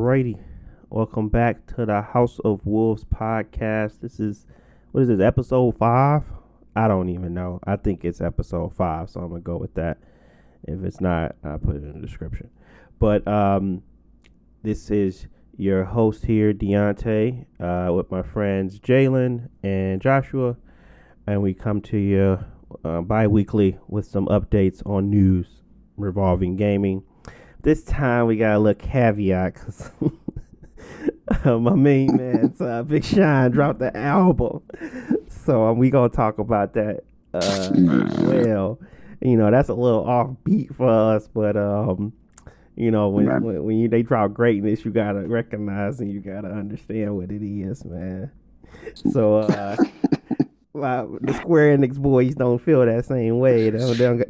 Alrighty. Welcome back to the House of Wolves podcast. What is this, episode 5? I don't even know. I think it's episode 5, so I'm going to go with that. If it's not, I'll put it in the description. But this is your host here, Deontay, with my friends Jalen and Joshua. And we come to you bi-weekly with some updates on news revolving gaming. This time we got a little caveat because my main man, Big Sean, dropped the album. So we going to talk about that as well. You know, that's a little offbeat for us, but you know, when they drop greatness, you got to recognize and you got to understand what it is, man. So the Square Enix boys don't feel that same way. They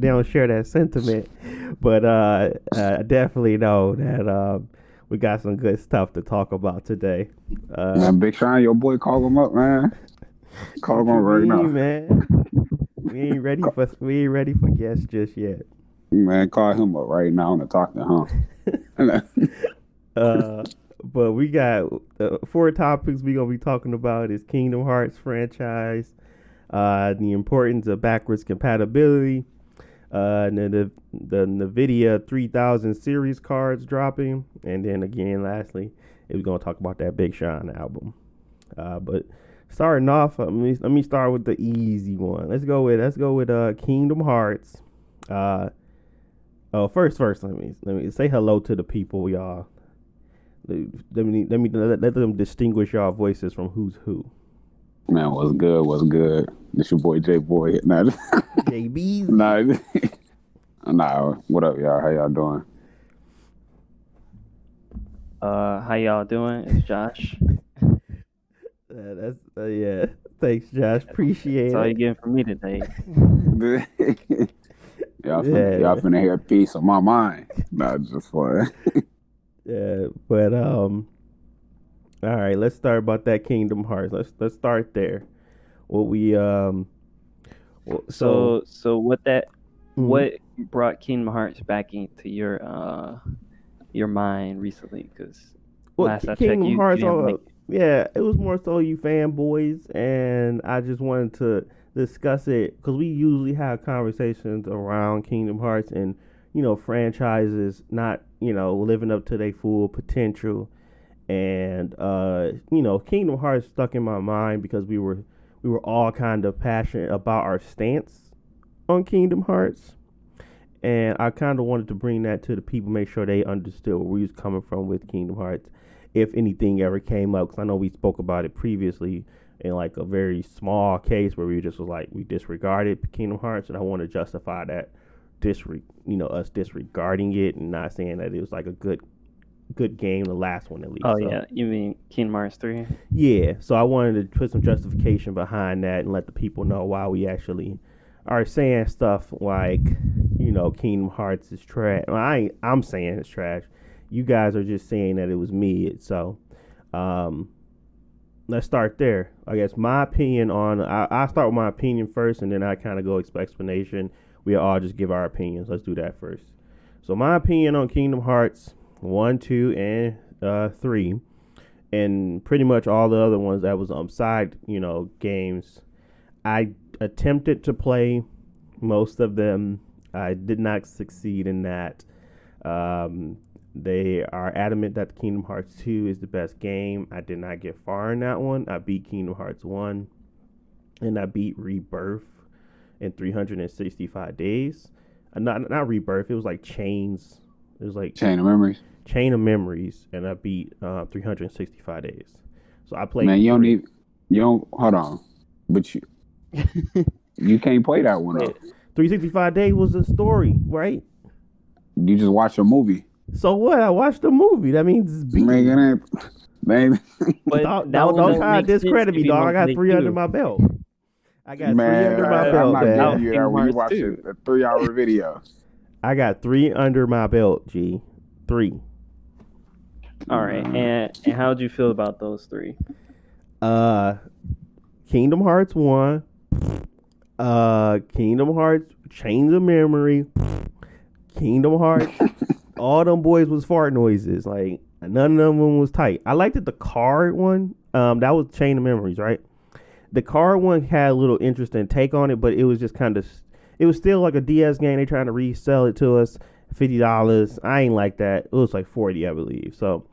don't share that sentiment. But I definitely know that we got some good stuff to talk about today. Man, Big Sean, your boy, call him up, man. Call him up right now, man. We ain't ready for guests just yet. Man, call him up right now to talk to him. But we got 4 topics we gonna be talking about is Kingdom Hearts franchise, the importance of backwards compatibility, and then the Nvidia 3000 series cards dropping, and then again, lastly, we're gonna talk about that Big Sean album. But starting off, let me start with the easy one. Let's go with Kingdom Hearts. First, let me say hello to the people, y'all. Let them distinguish y'all voices from who's who. Man, what's good? This your boy J Boy. Nah, JB. Nah. What up, y'all? How y'all doing? How y'all doing? It's Josh. Yeah. Thanks, Josh. Appreciate it. That's all you getting from me today. y'all finna hear a piece of my mind. Nah, just fun. Yeah, but all right, let's start about that Kingdom Hearts. Let's start there. What we so what brought Kingdom Hearts back into your mind recently? Because last I checked, Kingdom Hearts, yeah, it was more so you fanboys, and I just wanted to discuss it because we usually have conversations around Kingdom Hearts and franchises not living up to their full potential. And Kingdom Hearts stuck in my mind because we were all kind of passionate about our stance on Kingdom Hearts, and I kind of wanted to bring that to the people, make sure they understood where we was coming from with Kingdom Hearts, if anything ever came up. Because I know we spoke about it previously in like a very small case where we just was like we disregarded Kingdom Hearts, and I want to justify that us disregarding it and not saying that it was like a good game, the last one at least. Yeah, you mean Kingdom Hearts 3? Yeah, so I wanted to put some justification behind that and let the people know why we actually are saying stuff like, Kingdom Hearts is trash. Well, I'm saying it's trash. You guys are just saying that it was mid. So, let's start there. I guess my opinion I'll start with my opinion first, and then I kind of go explanation. We all just give our opinions. Let's do that first. So my opinion on Kingdom Hearts 1, 2, and 3, and pretty much all the other ones that was side games. I attempted to play most of them. I did not succeed in that. They are adamant that Kingdom Hearts 2 is the best game. I did not get far in that one. I beat Kingdom Hearts 1, and I beat Rebirth in 365 days. Not Rebirth. It was like Chains. It was like Chain of Memories, and I beat 365 days. So I played. Man, you don't hold on, but you can't play that one. 365 days was a story, right? You just watch a movie. So what? I watched a movie. That means it's beat. Man. But don't try to discredit me, dog. I got 3 under my belt. I got 3 under my belt, I'm not man. giving you that when you watch a 3-hour video. I got 3 under my belt, G. 3. All right, and how'd you feel about those 3? Kingdom Hearts 1, Kingdom Hearts Chains of Memory, Kingdom Hearts. All them boys was fart noises. Like None of them was tight. I liked it. The card one, that was Chain of Memories, right? The card one had a little interesting take on it, but it was just kind of, it was still like a DS game. They trying to resell it to us, $50. I ain't like that. It was like 40, I believe. So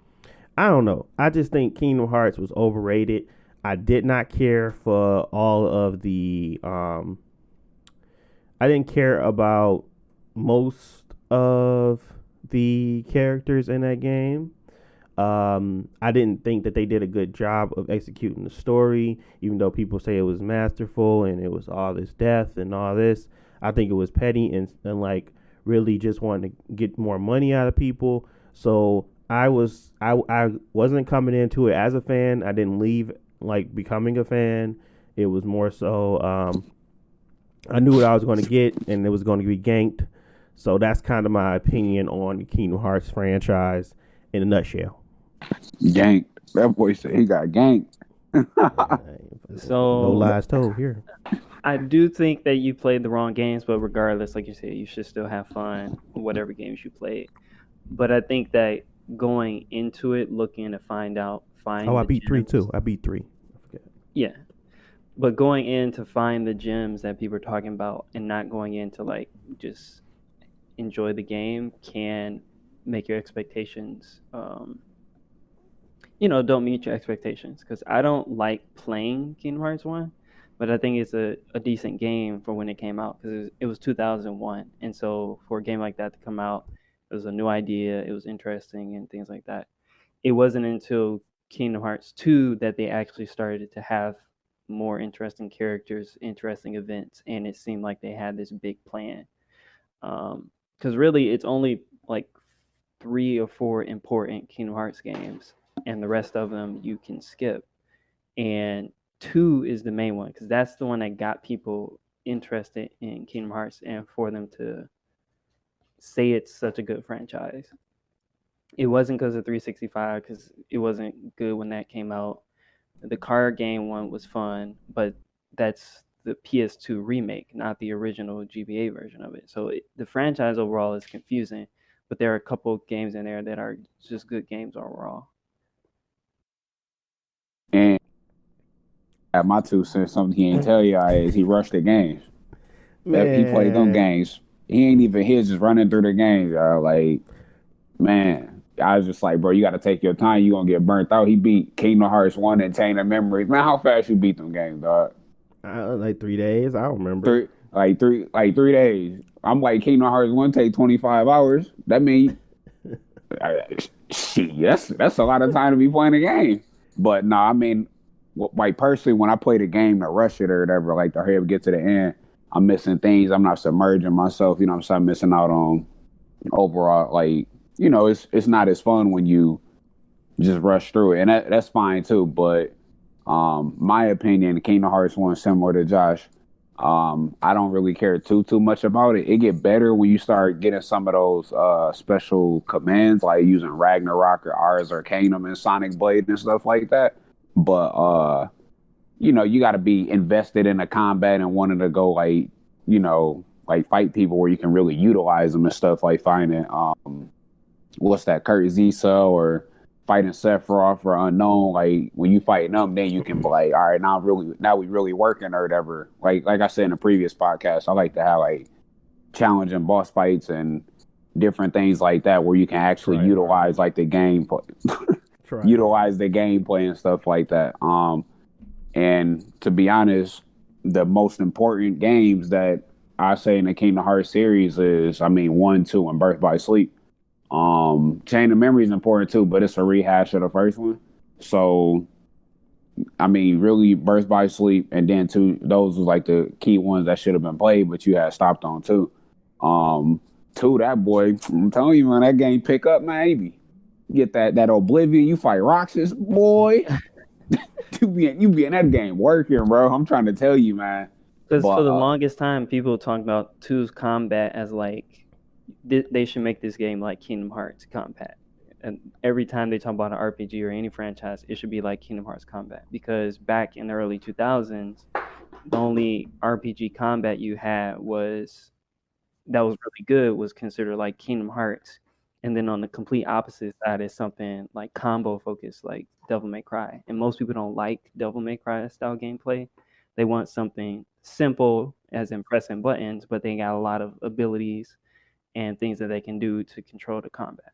I don't know. I just think Kingdom Hearts was overrated. I did not care for all of the. I didn't care about most of the characters in that game. I didn't think that they did a good job of executing the story, even though people say it was masterful and it was all this death and all this. I think it was petty and like really just wanting to get more money out of people. So I wasn't coming into it as a fan. I didn't leave like becoming a fan. It was more so I knew what I was going to get and it was going to be ganked. So that's kind of my opinion on the Kingdom Hearts franchise in a nutshell. Ganked. That boy said he got ganked. So no lies told here. I do think that you played the wrong games, but regardless, like you said, you should still have fun with whatever games you played. But I think that going into it, looking to find I beat gems, 3 too. I beat 3. yeah. But going in to find the gems that people are talking about and not going in to like just enjoy the game can make your expectations don't meet your expectations, because I don't like playing Kingdom Hearts 1, but I think it's a decent game for when it came out, because it was 2001, and so for a game like that to come out, it was a new idea, it was interesting and things like that. It wasn't until Kingdom Hearts 2 that they actually started to have more interesting characters, interesting events, and it seemed like they had this big plan. Because really, it's only like 3 or 4 important Kingdom Hearts games, and the rest of them you can skip. And 2 is the main one, because that's the one that got people interested in Kingdom Hearts, and for them to say it's such a good franchise. It wasn't because of 365, because it wasn't good when that came out. The card game one was fun, but that's the PS2 remake, not the original GBA version of it. So the franchise overall is confusing, but there are a couple of games in there that are just good games overall. And at my 2 cents, something he ain't tell y'all is he rushed the games. That he played them games. He ain't even here just running through the games, y'all. Like, man, I was just like, bro, you got to take your time. You gonna get burnt out. He beat Kingdom Hearts 1 and Chain of Memories. Man, how fast you beat them games, dog? Like 3 days. I don't remember. 3 days. I'm like, Kingdom Hearts 1 take 25 hours. That means, shit, that's a lot of time to be playing a game. But no, I mean, like personally, when I play the game to rush it or whatever, like to hurry up get to the end, I'm missing things. I'm not submerging myself. You know, I'm missing out on overall. Like, it's not as fun when you just rush through it, and that's fine too. But my opinion, Kingdom Hearts 1, similar to Josh, I don't really care too much about it. It get better when you start getting some of those special commands, like using Ragnarok or Ars Arcanum and Sonic Blade and stuff like that. But you got to be invested in the combat and wanting to go like fight people where you can really utilize them and stuff, like finding what's that, Kurt Zisa or fighting Sephiroth or Unknown. Like when you fighting them, then you can be like, all right, now we really working or whatever. Like I said in the previous podcast, I like to have like challenging boss fights and different things like that where you can actually utilize like the gameplay, utilize the gameplay and stuff like that. And to be honest, the most important games that I say in the Kingdom Hearts series is, 1, 2, and Birth by Sleep. Chain of Memory is important too, but it's a rehash of the first one. So, really, Birth by Sleep and then 2, those was like the key ones that should have been played, but you had stopped on 2. 2, that boy, I'm telling you, man, that game pick up, man. You get that Oblivion, you fight Roxas, boy. you be in that game working, bro. I'm trying to tell you, man. Because for the longest time, people talk about 2's combat as like they should make this game like Kingdom Hearts combat. And every time they talk about an RPG or any franchise, it should be like Kingdom Hearts combat. Because back in the early 2000s, the only RPG combat you had that was really good was considered like Kingdom Hearts. And then on the complete opposite side is something like combo focused, like Devil May Cry. And most people don't like Devil May Cry style gameplay. They want something simple, as in pressing buttons, but they got a lot of abilities and things that they can do to control the combat.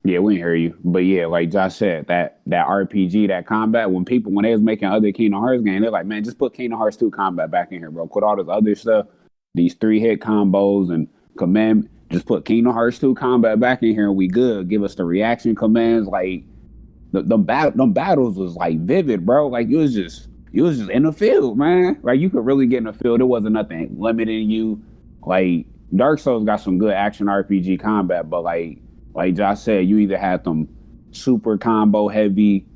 Yeah, we didn't hear you. But yeah, like Josh said, that RPG, that combat, when they was making other Kingdom Hearts games, they're like, man, just put Kingdom Hearts 2 combat back in here, bro. Put all this other stuff, these 3-hit combos and command, just put Kingdom Hearts 2 combat back in here and we good. Give us the reaction commands. Like them battles was like vivid, bro. Like you was just in the field, man. Like you could really get in the field. There wasn't nothing limiting you. Like Dark Souls got some good action RPG combat, but like Josh said, you either had them super combo heavy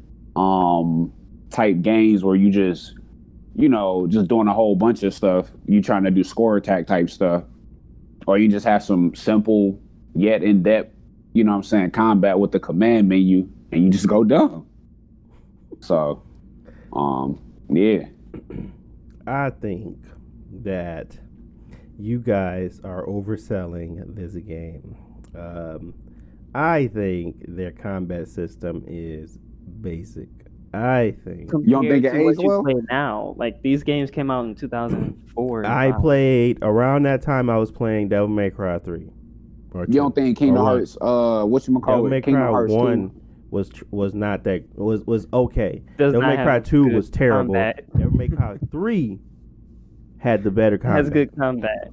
type games where you just doing a whole bunch of stuff. You trying to do score attack type stuff, or you just have some simple yet in depth, combat with the command menu, and you just go dumb. So, yeah. I think that you guys are overselling this game. I think their combat system is basic. I think you don't think it aged well? Play now, like these games came out in 2004. I played around that time. I was playing Devil May Cry 3. You don't think Kingdom Hearts? Devil May Cry Hearts 1 was not that was okay. Devil May Cry 2 was terrible. Devil May Cry 3 had the better combat. Has good combat.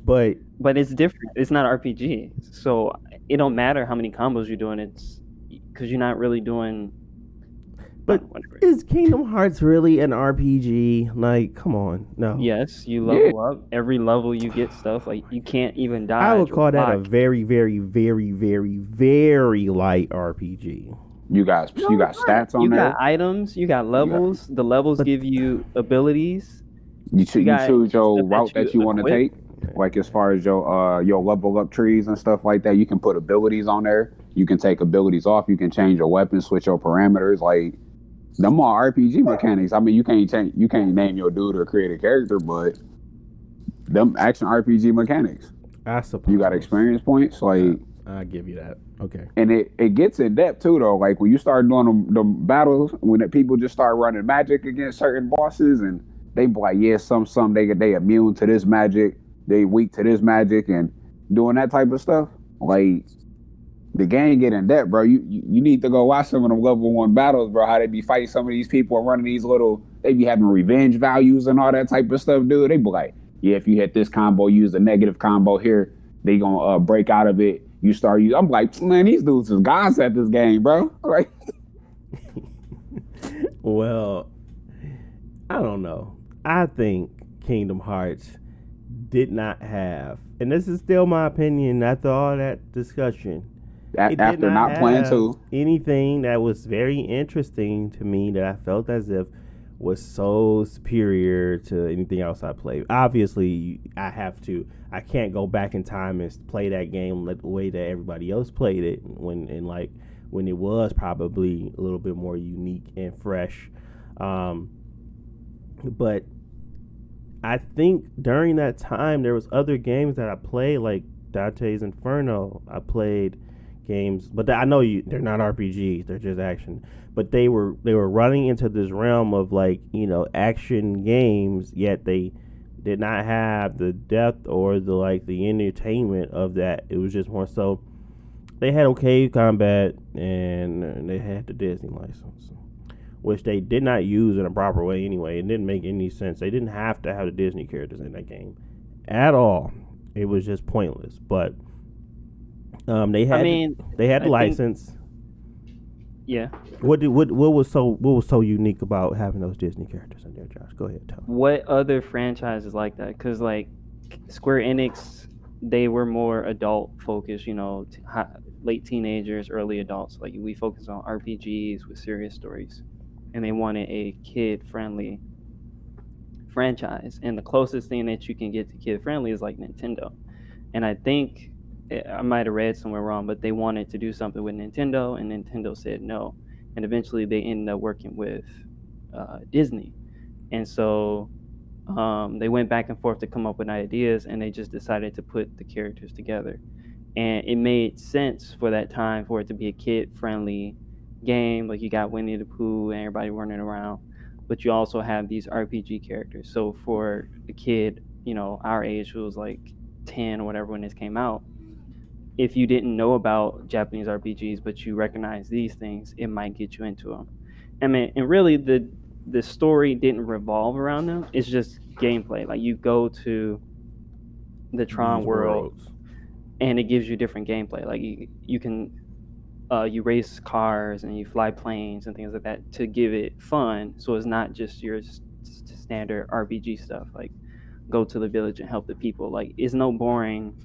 But it's different. It's not RPG, so it don't matter how many combos you're doing. It's because you're not really doing. But is Kingdom Hearts really an RPG? Like, come on, no. Yes, you level up. Every level you get stuff. Like you can't even die. I would call that a very, very, very, very, very light RPG. You got stats on there. You got items. You got levels. The levels give you abilities. You choose your route that you want to take. Like as far as your level up trees and stuff like that, you can put abilities on there. You can take abilities off. You can change your weapon, switch your parameters. Like them are RPG mechanics. I mean, you can't name your dude or create a character, but them action RPG mechanics. I suppose you got experience points. Like I give you that. Okay. And it gets in depth too, though. Like when you start doing the battles, when the people just start running magic against certain bosses, and they be like, yeah, some they immune to this magic. They weak to this magic and doing that type of stuff. Like the game get in depth, bro. You need to go watch some of them level 1 battles, bro. How they be fighting some of these people and running these they be having revenge values and all that type of stuff, dude. They be like, yeah, if you hit this combo, use a negative combo here, they gonna break out of it. You start using. I'm like, man, these dudes is gods at this game, bro. Like, well, I don't know. I think Kingdom Hearts did not have, and this is still my opinion after all that discussion, after not playing too, anything that was very interesting to me that I felt as if was so superior to anything else I played. Obviously, I can't go back in time and play that game the way that everybody else played it when it was probably a little bit more unique and fresh. But I think during that time there was other games that I played, like Dante's Inferno. I played games, but I know they're not RPGs; they're just action. But they were running into this realm of action games, yet they did not have the depth or the entertainment of that. It was just more so they had okay combat and they had the Disney license, which they did not use in a proper way anyway. It didn't make any sense. They didn't have to have the Disney characters in that game at all. It was just pointless. But they had the license. Yeah. What was so unique about having those Disney characters in there, Josh? Go ahead, tell me. What other franchises like that? Because like Square Enix, they were more adult focused. Late teenagers, early adults. Like we focus on RPGs with serious stories. And they wanted a kid-friendly franchise. And the closest thing that you can get to kid-friendly is like Nintendo. And I think, I might have read somewhere wrong, but they wanted to do something with Nintendo, and Nintendo said no. And eventually they ended up working with Disney. And so they went back and forth to come up with ideas, and they just decided to put the characters together. and it made sense for that time for it to be a kid-friendly game. Like you got Winnie the Pooh and everybody running around, but you also have these RPG characters. So for a kid, our age, who was like 10 or whatever when this came out, if you didn't know about Japanese RPGs but you recognize these things, it might get you into them. I mean, and really the story didn't revolve around them. It's just gameplay. Like you go to the Tron These world worlds. and it gives you different gameplay. Like you can you race cars and you fly planes and things like that to give it fun. So it's not just your standard RPG stuff. Like go to the village and help the people. Like it's no boring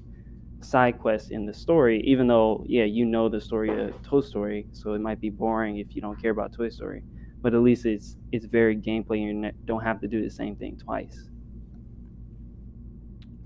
side quest in the story, even though the story of Toy Story, so it might be boring if you don't care about Toy Story, but at least it's very gameplay and you don't have to do the same thing twice.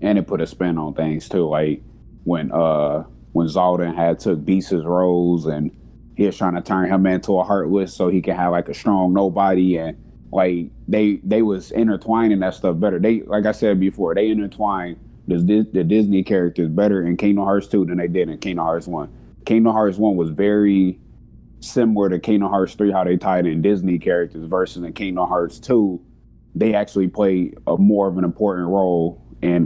And it put a spin on things too, like when Zaldin had took Beast's roles and he was trying to turn him into a heartless so he can have like a strong nobody, and like they was intertwining that stuff better. They, like I said before, they intertwined the Disney characters better in Kingdom Hearts 2 than they did in Kingdom Hearts 1. Kingdom Hearts 1 was very similar to Kingdom Hearts 3, how they tied in Disney characters, versus in Kingdom Hearts 2, they actually played a more of an important role in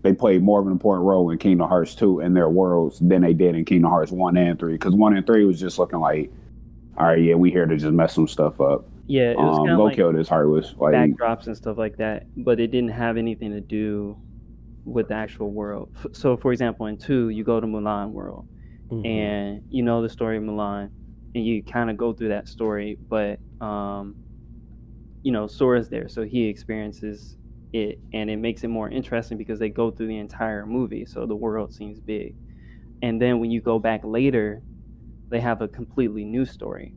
they played more of an important role in Kingdom Hearts 2 in their worlds than they did in Kingdom Hearts 1 and 3. Because 1 and 3 was just looking like, all right, yeah, we here to just mess some stuff up. Yeah, it was kind of go like kill this heartless. Like backdrops and stuff like that, but it didn't have anything to do with the actual world. So, for example, in 2, you go to Mulan world, and you know the story of Mulan, and you kind of go through that story, but Sora's there, so he experiences it, and it makes it more interesting because they go through the entire movie, so the world seems big. And then when you go back later, they have a completely new story,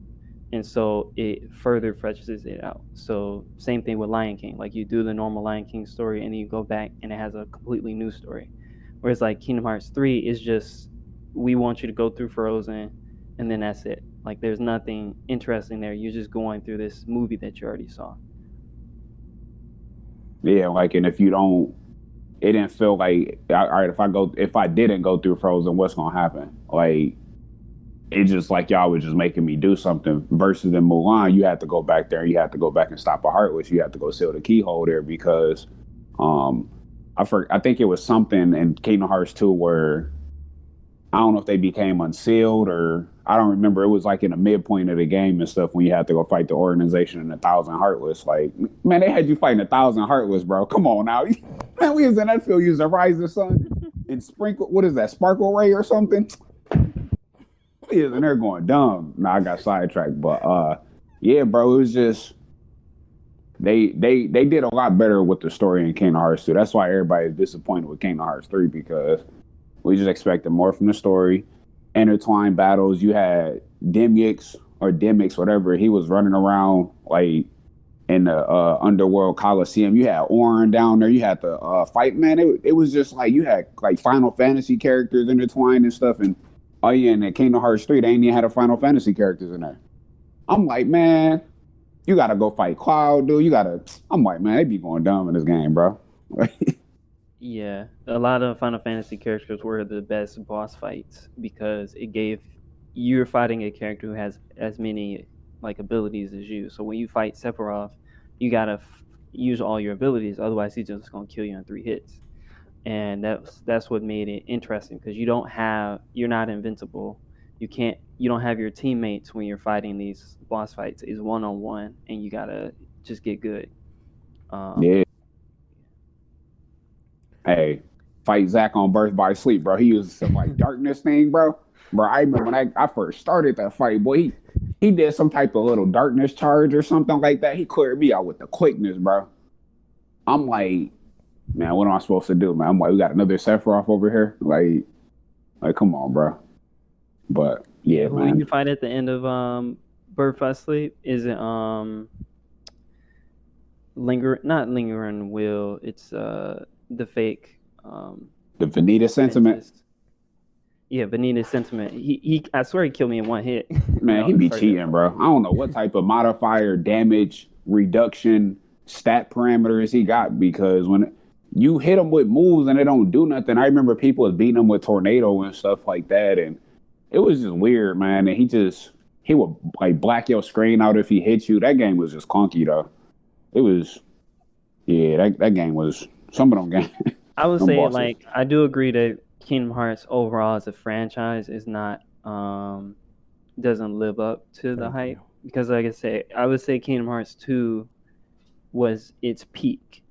and so it further fleshes it out. So same thing with Lion King. Like you do the normal Lion King story, and then you go back, and it has a completely new story. Whereas like Kingdom Hearts 3 is just, we want you to go through Frozen, and then that's it. Like there's nothing interesting there. You're just going through this movie that you already saw. Yeah, like, and if you don't, it didn't feel like, all right, if I didn't go through Frozen, what's gonna happen? Like, it's just like y'all was just making me do something. Versus in Mulan, you had to go back there, and you had to go back and stop a heartless. You had to go seal the keyhole there because, I think it was something in Kingdom Hearts 2 where I don't know if they became unsealed, or I don't remember. It was like in the midpoint of the game and stuff when you had to go fight the organization and 1,000 Heartless. Like, man, they had you fighting 1,000 Heartless, bro. Come on now. Man, we was in that field using Rise of the Sun and Sprinkle, what is that, Sparkle Ray or something? We was in there going dumb. Nah, I got sidetracked. But yeah, bro, it was just, they did a lot better with the story in Kingdom Hearts 2. That's why everybody's disappointed with Kingdom Hearts 3, because we just expected more from the story. Intertwined battles. You had Demix, whatever. He was running around like in the underworld Coliseum. You had Orin down there. You had the fight. Man, it was just like you had like Final Fantasy characters intertwined and stuff. And oh yeah, in the Kingdom Hearts 3, they ain't even had a Final Fantasy characters in there. I'm like, man, you gotta go fight Cloud, dude. I'm like, man, they be going dumb in this game, bro. Yeah, a lot of Final Fantasy characters were the best boss fights because it gave, you're fighting a character who has as many like abilities as you. So when you fight Sephiroth, you gotta use all your abilities, otherwise he's just gonna kill you in 3 hits. And that's what made it interesting, because you're not invincible. You don't have your teammates when you're fighting these boss fights. It's 1-on-1, and you gotta just get good. Yeah. Hey, fight Zack on Birth by Sleep, bro. He used some like darkness thing, bro. Bro, I remember when I first started that fight, boy, he did some type of little darkness charge or something like that. He cleared me out with the quickness, bro. I'm like, man, what am I supposed to do, man? I'm like, we got another Sephiroth over here. Like, come on, bro. But yeah, When man. you fight at the end of Birth by Sleep, is it not lingering will? It's the fake The Vanita sentiment. Vengeance. Yeah, Vanita's sentiment. He I swear he killed me in 1 hit. Man, he be cheating, bro. I don't know what type of modifier, damage reduction, stat parameters he got, because when you hit them with moves and they don't do nothing. I remember people was beating them with tornado and stuff like that, and it was just weird, man. And he would like black your screen out if he hit you. That game was just clunky though. It was, yeah, that game was some of them games. I would them say bosses. like I do agree that Kingdom Hearts overall as a franchise is not doesn't live up to the Thank hype you. because like I say, I would say Kingdom Hearts 2 was its peak.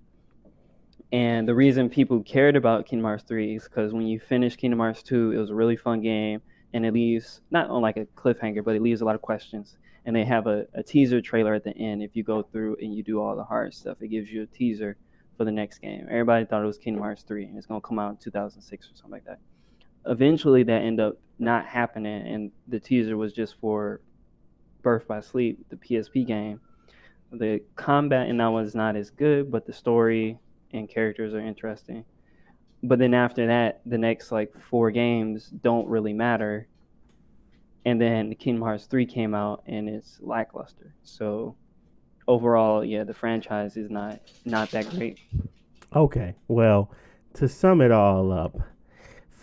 And the reason people cared about Kingdom Hearts 3 is because when you finish Kingdom Hearts 2, it was a really fun game, and it leaves not on like a cliffhanger, but it leaves a lot of questions. And they have a teaser trailer at the end. If you go through and you do all the hard stuff, it gives you a teaser for the next game. Everybody thought it was Kingdom Hearts 3, and it's gonna come out in 2006 or something like that. Eventually, that ended up not happening, and the teaser was just for Birth by Sleep, the PSP game. The combat in that one is not as good, but the story and characters are interesting. But then after that, the next like 4 games don't really matter. And then Kingdom Hearts 3 came out and it's lackluster. So overall, yeah, the franchise is not that great. Okay, well, to sum it all up,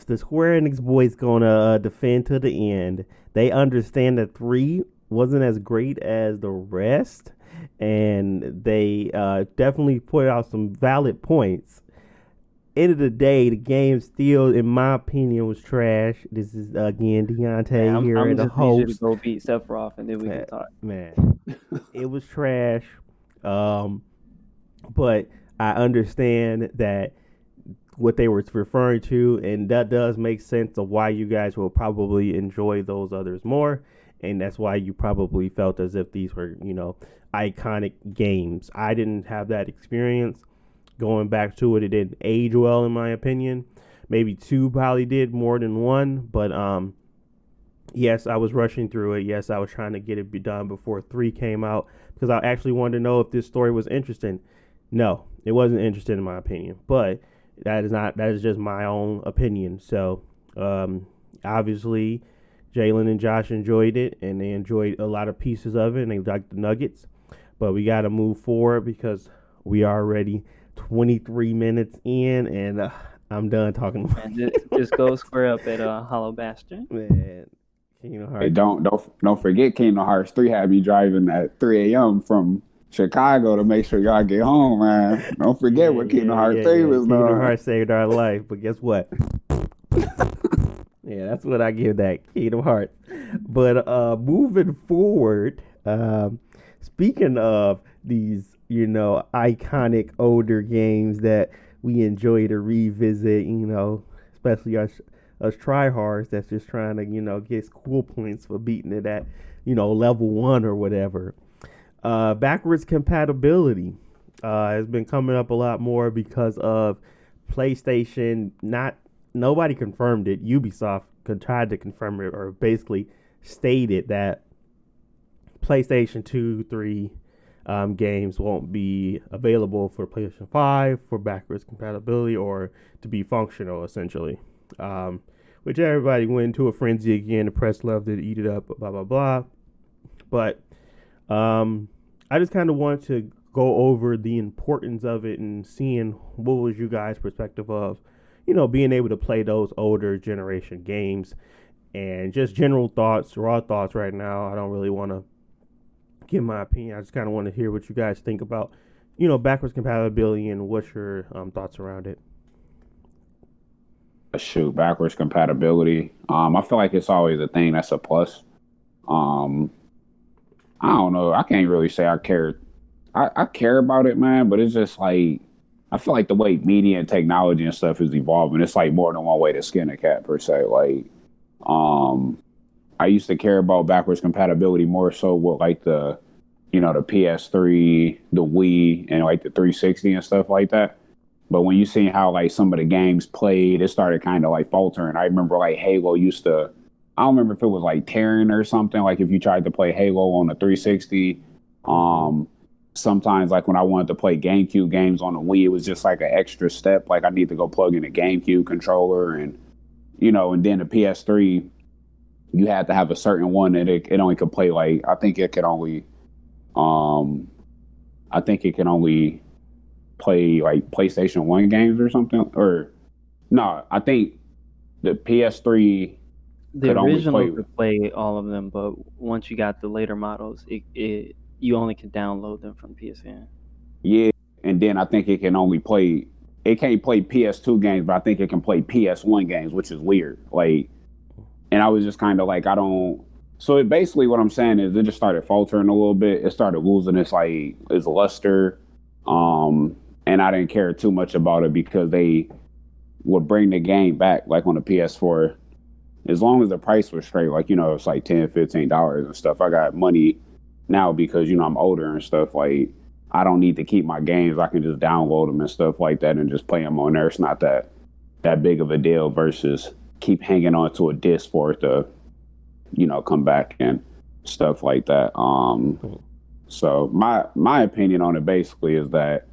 the Square Enix boys gonna defend to the end. They understand that 3 wasn't as great as the rest, and they definitely put out some valid points. End of the day, the game still, in my opinion, was trash. This is again Deontay Yeah, here, I'm the just need you to host. go beat Sephiroth and then we can talk. Man, it was trash. But I understand that what they were referring to, and that does make sense of why you guys will probably enjoy those others more, and that's why you probably felt as if these were, iconic games. I didn't have that experience. Going back to it, it didn't age well, in my opinion. Maybe 2 probably did more than 1, but yes, I was rushing through it. Yes, I was trying to get it be done before 3 came out because I actually wanted to know if this story was interesting. No, it wasn't interesting in my opinion, but that is just my own opinion. So obviously Jalen and Josh enjoyed it, and they enjoyed a lot of pieces of it, and they liked the nuggets. But we got to move forward because we are already 23 minutes in, and I'm done talking. And just go square up at Hollow Bastion. Man, Hey, don't forget Kingdom Hearts 3 had me driving at 3 a.m. from Chicago to make sure y'all get home, man. Don't forget what Kingdom Hearts 3 was doing. Kingdom Hearts saved our life, but guess what? Yeah, that's what I give that, Kingdom Hearts. But moving forward, speaking of these, iconic older games that we enjoy to revisit, especially us tryhards that's just trying to, get school points for beating it at, level 1 or whatever. Backwards compatibility has been coming up a lot more because of PlayStation. Nobody confirmed it. Ubisoft tried to confirm it, or basically stated that PlayStation 2, 3 games won't be available for PlayStation 5 for backwards compatibility or to be functional, essentially. Which everybody went into a frenzy again. The press loved it, eat it up, blah, blah, blah. But I just kind of want to go over the importance of it and seeing what was you guys' perspective of, being able to play those older generation games, and just general thoughts, raw thoughts right now. I don't really want to give my opinion. I just kind of want to hear what you guys think about, backwards compatibility and what's your thoughts around it. Shoot, backwards compatibility. I feel like it's always a thing that's a plus. I don't know. I can't really say I care. I care about it, man, but it's just like, I feel like the way media and technology and stuff is evolving, it's like more than one way to skin a cat, per se. Like, I used to care about backwards compatibility more so with like the PS3, the Wii, and like the 360 and stuff like that. But when you see how like some of the games played, it started kind of like faltering. I remember like Halo used to, I don't remember if it was like tearing or something. Like if you tried to play Halo on the 360, sometimes like when I wanted to play GameCube games on the Wii, it was just like an extra step. Like I need to go plug in a GameCube controller, and and then the PS3, you had to have a certain one that it only could play like, I think it could only play like PlayStation 1 games or something. Or no, I think the PS3 The could only original play. could play all of them, but once you got the later models, you only could download them from PSN. Yeah, and then I think it can only play. It can't play PS2 games, but I think it can play PS1 games, which is weird. Like, and I was just kind of like, I don't. So it basically, what I'm saying is, it just started faltering a little bit. It started losing its luster, and I didn't care too much about it because they would bring the game back like on the PS4 as long as the price was straight. Like, it's like $10, $15 and stuff. I got money now because I'm older and stuff. Like, I don't need to keep my games. I can just download them and stuff like that and just play them on there. It's not that big of a deal versus keep hanging on to a disc for it to, come back and stuff like that. So my opinion on it basically is that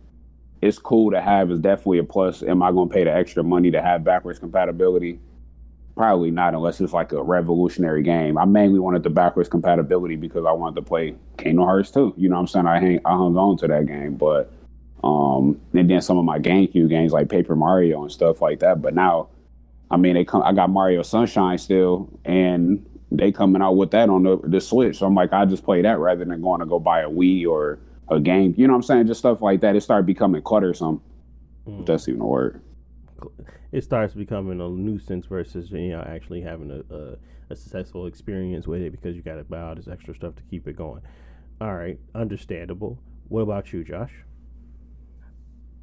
it's cool to have. It's definitely a plus. Am I going to pay the extra money to have backwards compatibility? Probably not, unless it's like a revolutionary game. I mainly wanted the backwards compatibility because I wanted to play Kingdom Hearts 2. You know what I'm saying? I hung on to that game, but and then some of my GameCube games like Paper Mario and stuff like that. But now, I mean, I got Mario Sunshine still, and they coming out with that on the Switch. So I'm like, I just play that rather than going to go buy a Wii or a game. You know what I'm saying? Just stuff like that. It started becoming cluttersome. If that's even a word. It starts becoming a nuisance versus actually having a successful experience with it because you got to buy all this extra stuff to keep it going. All right, understandable. What about you, Josh?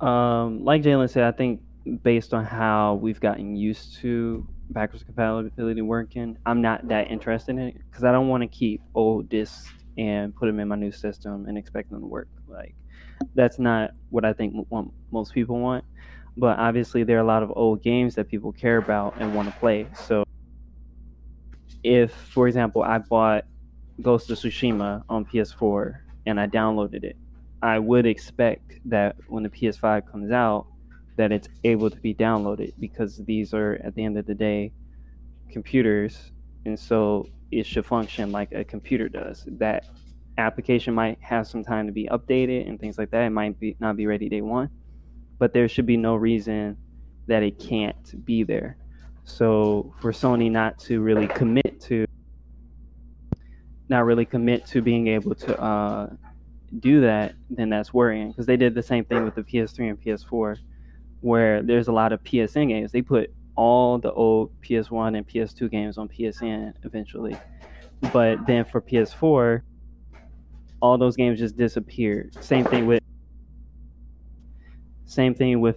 Like Jalen said, I think based on how we've gotten used to backwards compatibility working, I'm not that interested in it because I don't want to keep old discs and put them in my new system and expect them to work. Like, that's not what I think most people want. But obviously, there are a lot of old games that people care about and want to play. So, if, for example, I bought Ghost of Tsushima on PS4 and I downloaded it, I would expect that when the PS5 comes out, that it's able to be downloaded because these are, at the end of the day, computers, and so it should function like a computer does. That application might have some time to be updated and things like that. It might not be ready day one, but there should be no reason that it can't be there. So for Sony not to really commit to being able to do that, then that's worrying because they did the same thing with the PS3 and PS4, where there's a lot of PSN games. They put all the old PS1 and PS2 games on PSN eventually, but then for PS4, all those games just disappeared. Same thing with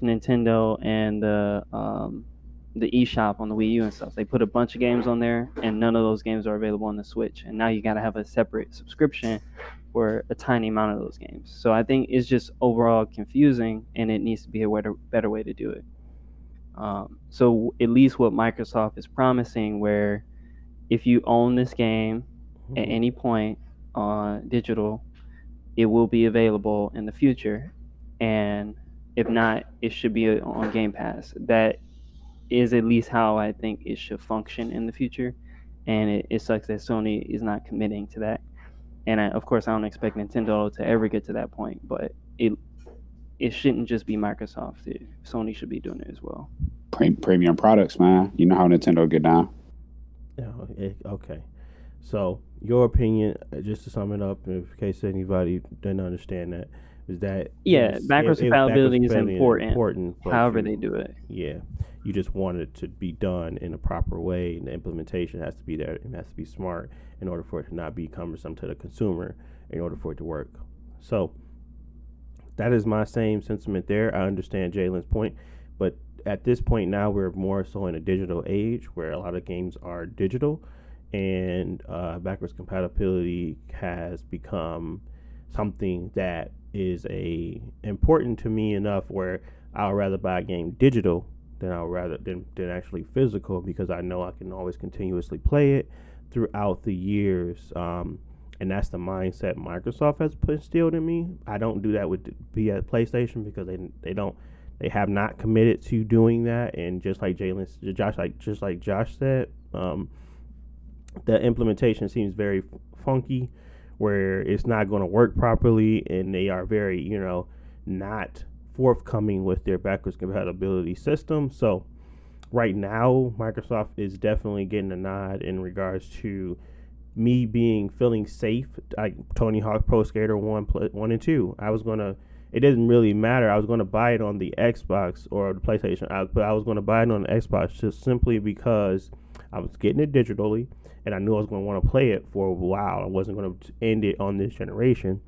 Nintendo and the eShop on the Wii U and stuff. They put a bunch of games on there, and none of those games are available on the Switch. And now you got to have a separate subscription for a tiny amount of those games. So I think it's just overall confusing, and it needs to be a better way to do it. So at least what Microsoft is promising, where if you own this game at any point on digital, it will be available in the future, and if not, it should be on Game Pass. That is at least how I think it should function in the future, and it sucks that Sony is not committing to that. And of course, I don't expect Nintendo to ever get to that point, but it shouldn't just be Microsoft. Sony should be doing it as well. Premium products, man. You know how Nintendo get down. Yeah, okay. So your opinion, just to sum it up, in case anybody didn't understand that, is that backwards compatibility is important. However they do it. Yeah, you just want it to be done in a proper way, and the implementation has to be there. It has to be smart in order for it to not be cumbersome to the consumer. In order for it to work, so that is my same sentiment there. I understand Jalen's point, but at this point now we're more so in a digital age where a lot of games are digital, and backwards compatibility has become something that is important to me enough where I'll rather buy a game digital than actually physical, because I know I can always continuously play it throughout the years. And that's the mindset Microsoft has instilled in me. I don't do that with PlayStation because they have not committed to doing that. And just like Josh said, the implementation seems very funky, where it's not going to work properly, and they are very, not forthcoming with their backwards compatibility system. So right now, Microsoft is definitely getting a nod in regards to me feeling safe. Like Tony Hawk Pro Skater 1 and 2. It didn't really matter. I was gonna buy it on the Xbox or the PlayStation, but I was gonna buy it on the Xbox just simply because I was getting it digitally, and I knew I was gonna want to play it for a while. I wasn't gonna end it on this generation,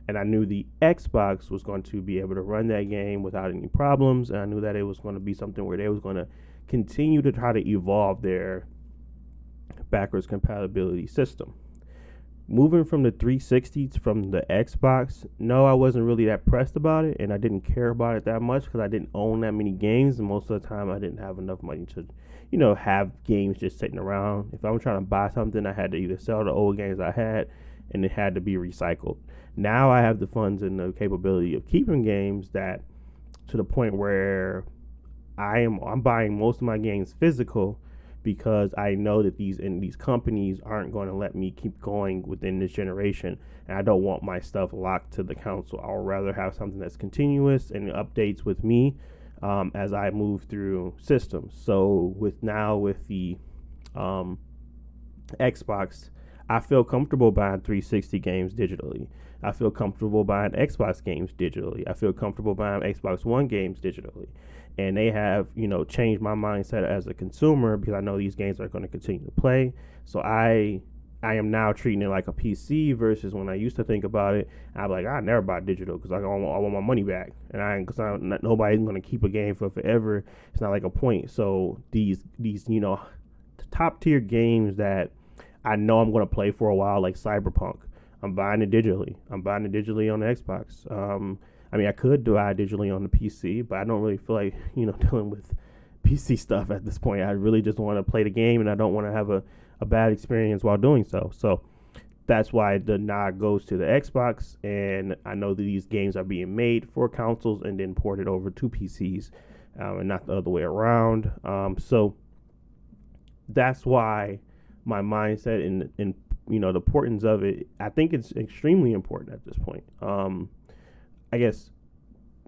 and I knew the Xbox was going to be able to run that game without any problems, and I knew that it was going to be something where they was going to continue to try to evolve their backwards compatibility system. Moving from the 360 from the Xbox, no, I wasn't really that pressed about it, and I didn't care about it that much because I didn't own that many games, and most of the time I didn't have enough money to, have games just sitting around. If I was trying to buy something, I had to either sell the old games I had, and it had to be recycled. Now I have the funds and the capability of keeping games that, to the point where I'm buying most of my games physical, because I know that these companies aren't going to let me keep going within this generation, and I don't want my stuff locked to the console. I would rather have something that's continuous and updates with me as I move through systems. So with the Xbox, I feel comfortable buying 360 games digitally. I feel comfortable buying Xbox games digitally. I feel comfortable buying Xbox One games digitally. And they have, changed my mindset as a consumer, because I know these games are going to continue to play. So I am now treating it like a PC versus when I used to think about it, I'd be like, I never buy digital because I want my money back. And nobody's going to keep a game for forever. It's not like a point. So these top tier games that I know I'm going to play for a while, like Cyberpunk, I'm buying it digitally. I'm buying it digitally on the Xbox. I could buy it digitally on the PC, but I don't really feel like, dealing with PC stuff at this point. I really just want to play the game, and I don't want to have a bad experience while doing so. So that's why the nod goes to the Xbox, and I know that these games are being made for consoles and then ported over to PCs, and not the other way around. So that's why my mindset and the importance of it, I think it's extremely important at this point. I guess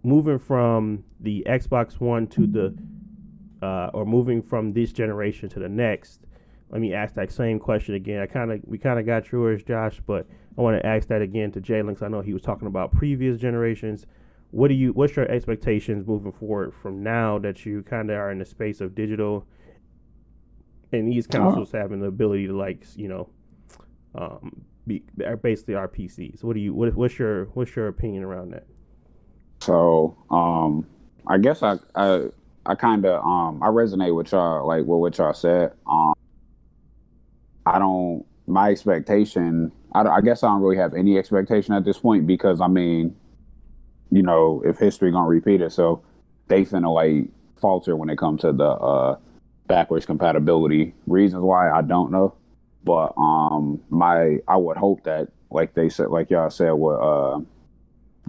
moving from the Xbox One to or moving from this generation to the next, let me ask that same question again. We kind of got yours, Josh, but I want to ask that again to Jalen, because I know he was talking about previous generations. What's your expectations moving forward from now that you kind of are in the space of digital, and these consoles having the ability to are basically our PCs? What's your opinion around that? So I guess I kind of I resonate with y'all, like what y'all said. My expectation, I guess I don't really have any expectation at this point, because if history gonna repeat itself, they finna falter when it comes to the backwards compatibility. Reasons why, I don't know. But I would hope that, like they said, like y'all said, what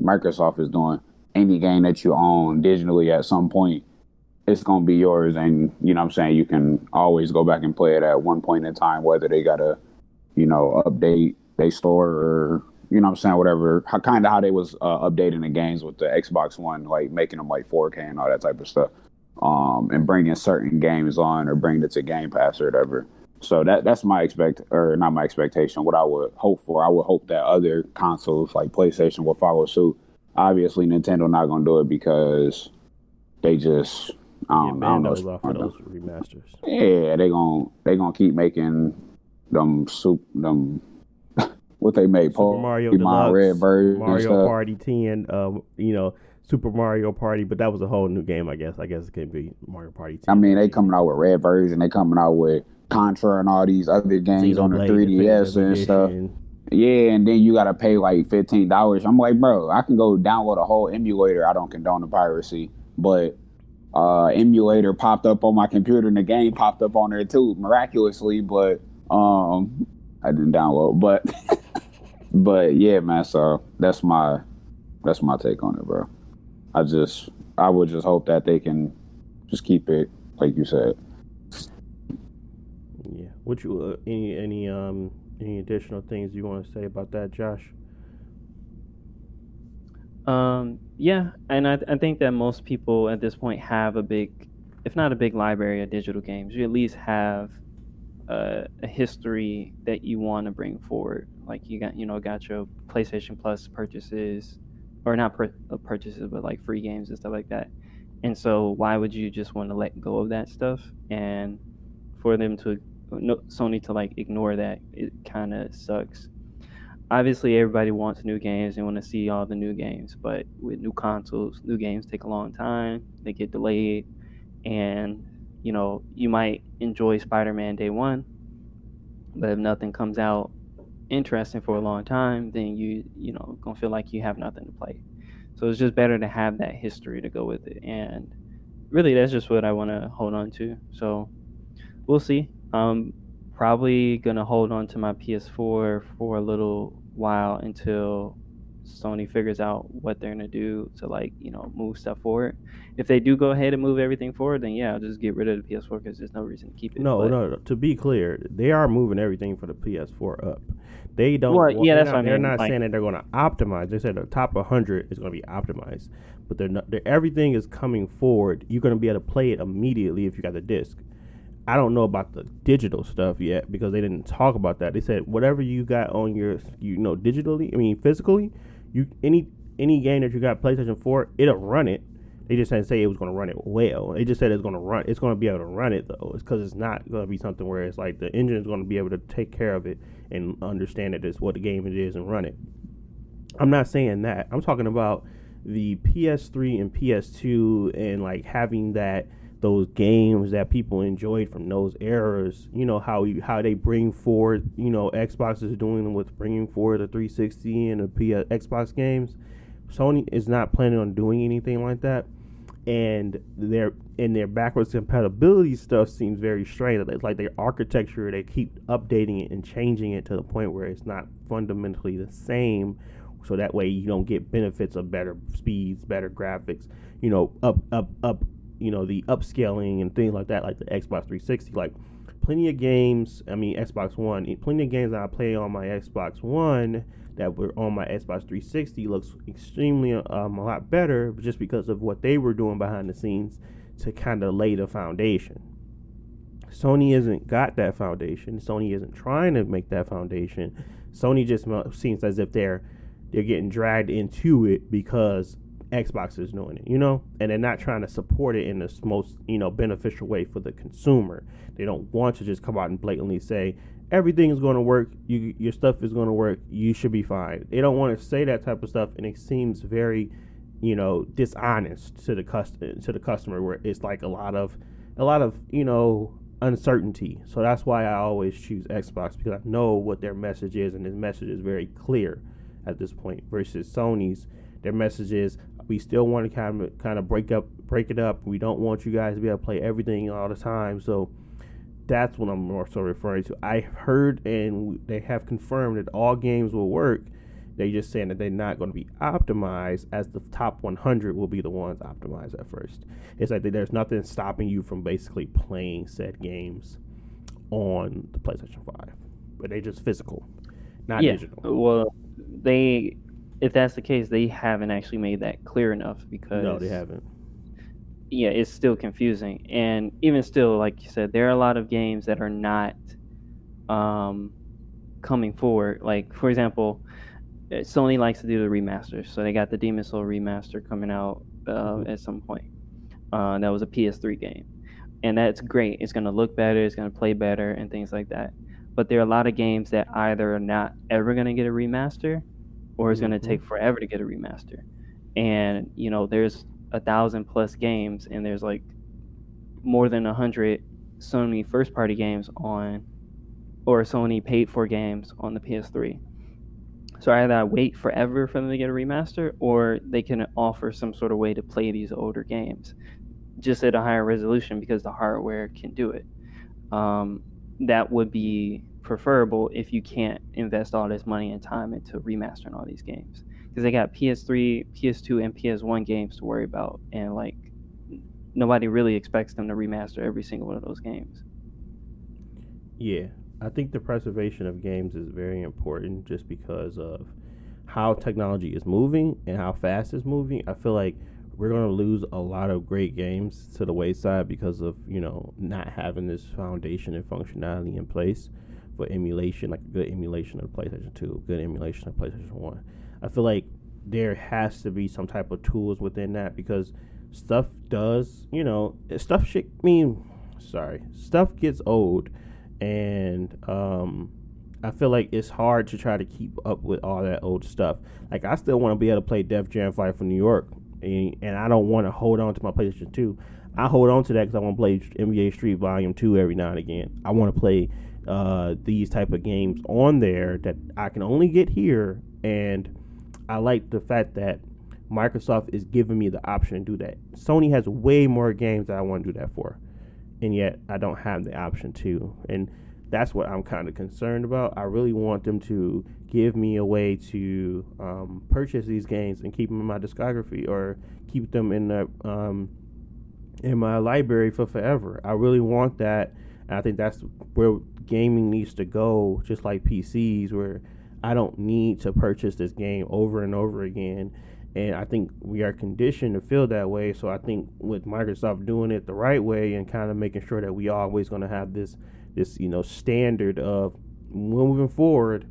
Microsoft is doing, any game that you own digitally at some point, it's gonna be yours, and you can always go back and play it at one point in time, whether they gotta, update they store, or whatever. How they was updating the games with the Xbox One, like making them like 4K and all that type of stuff, and bringing certain games on, or bringing it to Game Pass or whatever. So that's not my expectation. What I would hope for, I would hope that other consoles like PlayStation will follow suit. Obviously, Nintendo not gonna do it because they just I don't know. Off of those remasters. Yeah, they gonna keep making them what they made, Super Mario Deluxe, Red version, Mario Party 10, Super Mario Party, but that was a whole new game, I guess. I guess it could be Mario Party 10. They coming out with Red version, they coming out with Contra and all these other games on the 3DS and stuff. Yeah, and then you gotta pay like $15. I'm like, bro, I can go download a whole emulator. I don't condone the piracy, but emulator popped up on my computer, and the game popped up on there too, miraculously. But I didn't download. But yeah, man. So that's my take on it, bro. I would just hope that they can just keep it like you said. Yeah. Would you any additional things you want to say about that, Josh? Yeah, and I think that most people at this point have a big, if not a big library of digital games, you at least have a history that you want to bring forward. Like you got your PlayStation Plus purchases, or not purchases, but like free games and stuff like that. And so why would you just want to let go of that stuff? And for them to no, Sony to like ignore that, it kind of sucks. Obviously, everybody wants new games. They want to see all the new games, but with new consoles, new games take a long time. They get delayed, and you might enjoy Spider-Man day one, but if nothing comes out interesting for a long time, then you gonna feel like you have nothing to play. So it's just better to have that history to go with it, and really, that's just what I want to hold on to. So we'll see. Probably gonna hold on to my PS4 for a little while until Sony figures out what they're gonna do to like move stuff forward. If they do go ahead and move everything forward, then yeah, I'll just get rid of the PS4 because there's no reason to keep it. No, But no. To be clear, they are moving everything for the PS4 up. They don't. well, yeah, They're that's what I not. They're mean. not Like, saying that they're going to optimize. They said the top 100 is going to be optimized, but they're not. Everything is coming forward. You're going to be able to play it immediately if you got the disc. I don't know about the digital stuff yet because they didn't talk about that. They said whatever you got on your, digitally. I mean, physically, any game that you got PlayStation 4, it'll run it. They just didn't say it was going to run it well. They just said it's going to run. It's going to be able to run it though. It's because it's not going to be something where it's like the engine is going to be able to take care of it and understand that it's what the game it is and run it. I'm not saying that. I'm talking about the PS3 and PS2 and like having those games that people enjoyed from those eras. You know how they bring forward. Xbox is doing with bringing forward the 360 and the Xbox games. Sony is not planning on doing anything like that, and their backwards compatibility stuff seems very strange. It's like their architecture, they keep updating it and changing it to the point where it's not fundamentally the same. So that way you don't get benefits of better speeds, better graphics, up, the upscaling and things like that, like the Xbox 360. Like plenty of games, Xbox One, plenty of games that I play on my Xbox One that were on my Xbox 360 looks extremely a lot better just because of what they were doing behind the scenes to kind of lay the foundation. Sony isn't got that foundation. Sony isn't trying to make that foundation. Sony just seems as if they're getting dragged into it because Xbox is doing it, and they're not trying to support it in the most, beneficial way for the consumer. They don't want to just come out and blatantly say everything is going to work. Your stuff is going to work. You should be fine. They don't want to say that type of stuff, and it seems very, dishonest to the customer, where it's like a lot of, uncertainty. So that's why I always choose Xbox, because I know what their message is, and this message is very clear at this point. Versus Sony's, their message is we still want to kind of break it up. We don't want you guys to be able to play everything all the time. So that's what I'm more so referring to. I heard and they have confirmed that all games will work. They're just saying that they're not going to be optimized, as the top 100 will be the ones optimized at first. It's like there's nothing stopping you from basically playing said games on the PlayStation 5. But they just physical, not digital. Well, if that's the case, they haven't actually made that clear enough, because No, they haven't. Yeah, it's still confusing. And even still, like you said, there are a lot of games that are not coming forward. Like, for example, Sony likes to do the remasters. So they got the Demon Soul remaster coming out at some point. That was a PS3 game. And that's great. It's going to look better. It's going to play better and things like that. But there are a lot of games that either are not ever going to get a remaster, or it's going to take forever to get a remaster. And, there's 1,000+ games, and there's like more than 100 Sony first party games on, or Sony paid for games on the PS3. So either I wait forever for them to get a remaster, or they can offer some sort of way to play these older games just at a higher resolution because the hardware can do it. That would be preferable if you can't invest all this money and time into remastering all these games, because they got PS3, PS2, and PS1 games to worry about, and like nobody really expects them to remaster every single one of those games. Yeah, I think the preservation of games is very important, just because of how technology is moving and how fast it's moving, I feel like we're gonna lose a lot of great games to the wayside because of not having this foundation and functionality in place for emulation, like a good emulation of the PlayStation 2, good emulation of PlayStation 1. I feel like there has to be some type of tools within that because stuff does, stuff shit. Stuff gets old, and I feel like it's hard to try to keep up with all that old stuff. Like I still want to be able to play Def Jam Fight for New York, and I don't want to hold on to my PlayStation 2. I hold on to that because I want to play NBA Street Volume 2 every now and again. I want to play these type of games on there that I can only get here, and I like the fact that Microsoft is giving me the option to do that. Sony has way more games that I want to do that for, and yet I don't have the option to. And that's what I'm kind of concerned about. I really want them to give me a way to purchase these games and keep them in my discography or keep them in my library for forever. I really want that. And I think that's where gaming needs to go, just like PCs, where I don't need to purchase this game over and over again. And I think we are conditioned to feel that way. So I think with Microsoft doing it the right way and kind of making sure that we always going to have this standard of moving forward,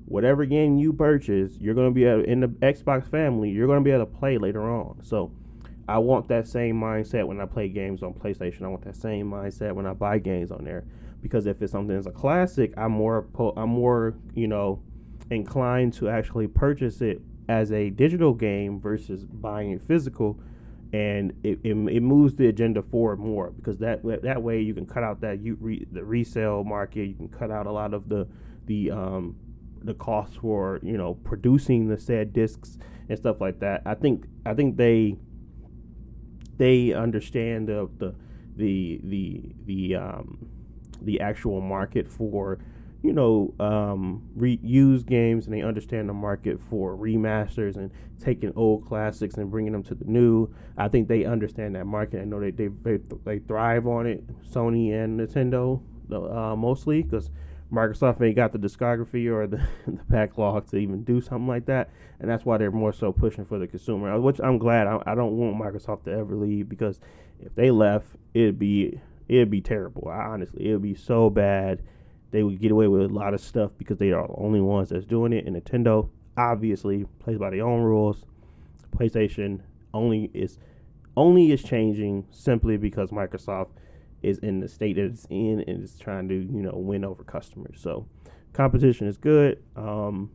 whatever game you purchase, you're going to be able, in the Xbox family, you're going to be able to play later on. So I want that same mindset when I play games on PlayStation. I want that same mindset when I buy games on there, because if it's something that's a classic, I'm more inclined to actually purchase it as a digital game versus buying it physical, and it moves the agenda forward more, because that way you can cut out the resale market. You can cut out a lot of the cost for producing the said discs and stuff like that. I think they understand the actual market for reused games, and they understand the market for remasters and taking old classics and bringing them to the new. I think they understand that market. I know they thrive on it, Sony and Nintendo mostly, because Microsoft ain't got the discography or the backlog to even do something like that, and that's why they're more so pushing for the consumer, which I'm glad. I don't want Microsoft to ever leave, because if they left, it'd be terrible. Honestly, it would be so bad. They would get away with a lot of stuff because they are the only ones that's doing it. And Nintendo obviously plays by their own rules. PlayStation only is changing simply because Microsoft is in the state that it's in and is trying to win over customers. So competition is good. And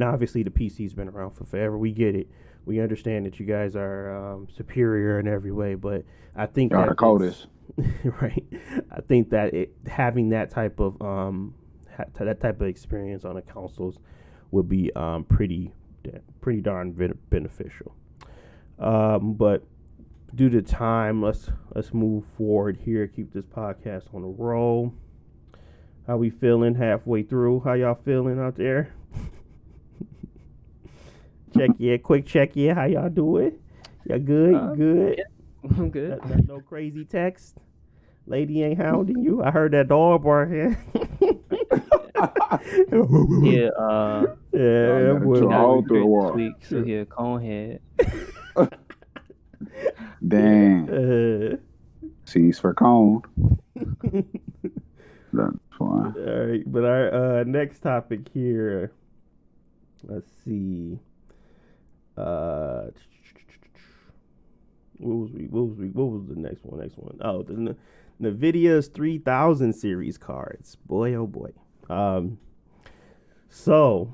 obviously the PC's been around for forever. We get it. We understand that you guys are superior in every way, but I think y'all the coldest. Right. I think that having that type of experience on the consoles would be pretty darn beneficial. But due to time, let's move forward here. Keep this podcast on the roll. How we feeling halfway through? How y'all feeling out there? Quick check. Yeah, how y'all doing? Y'all good? You good? Yeah. I'm good. No crazy text. Lady ain't hounding you. I heard that dog bark here. Yeah. All through the wall. Week, so here, Conehead. Dang. C's for cone. That's fine. All right, but our next topic here. Let's see. What was the next one? Oh, the Nvidia's 3000 series cards. Boy, oh boy. So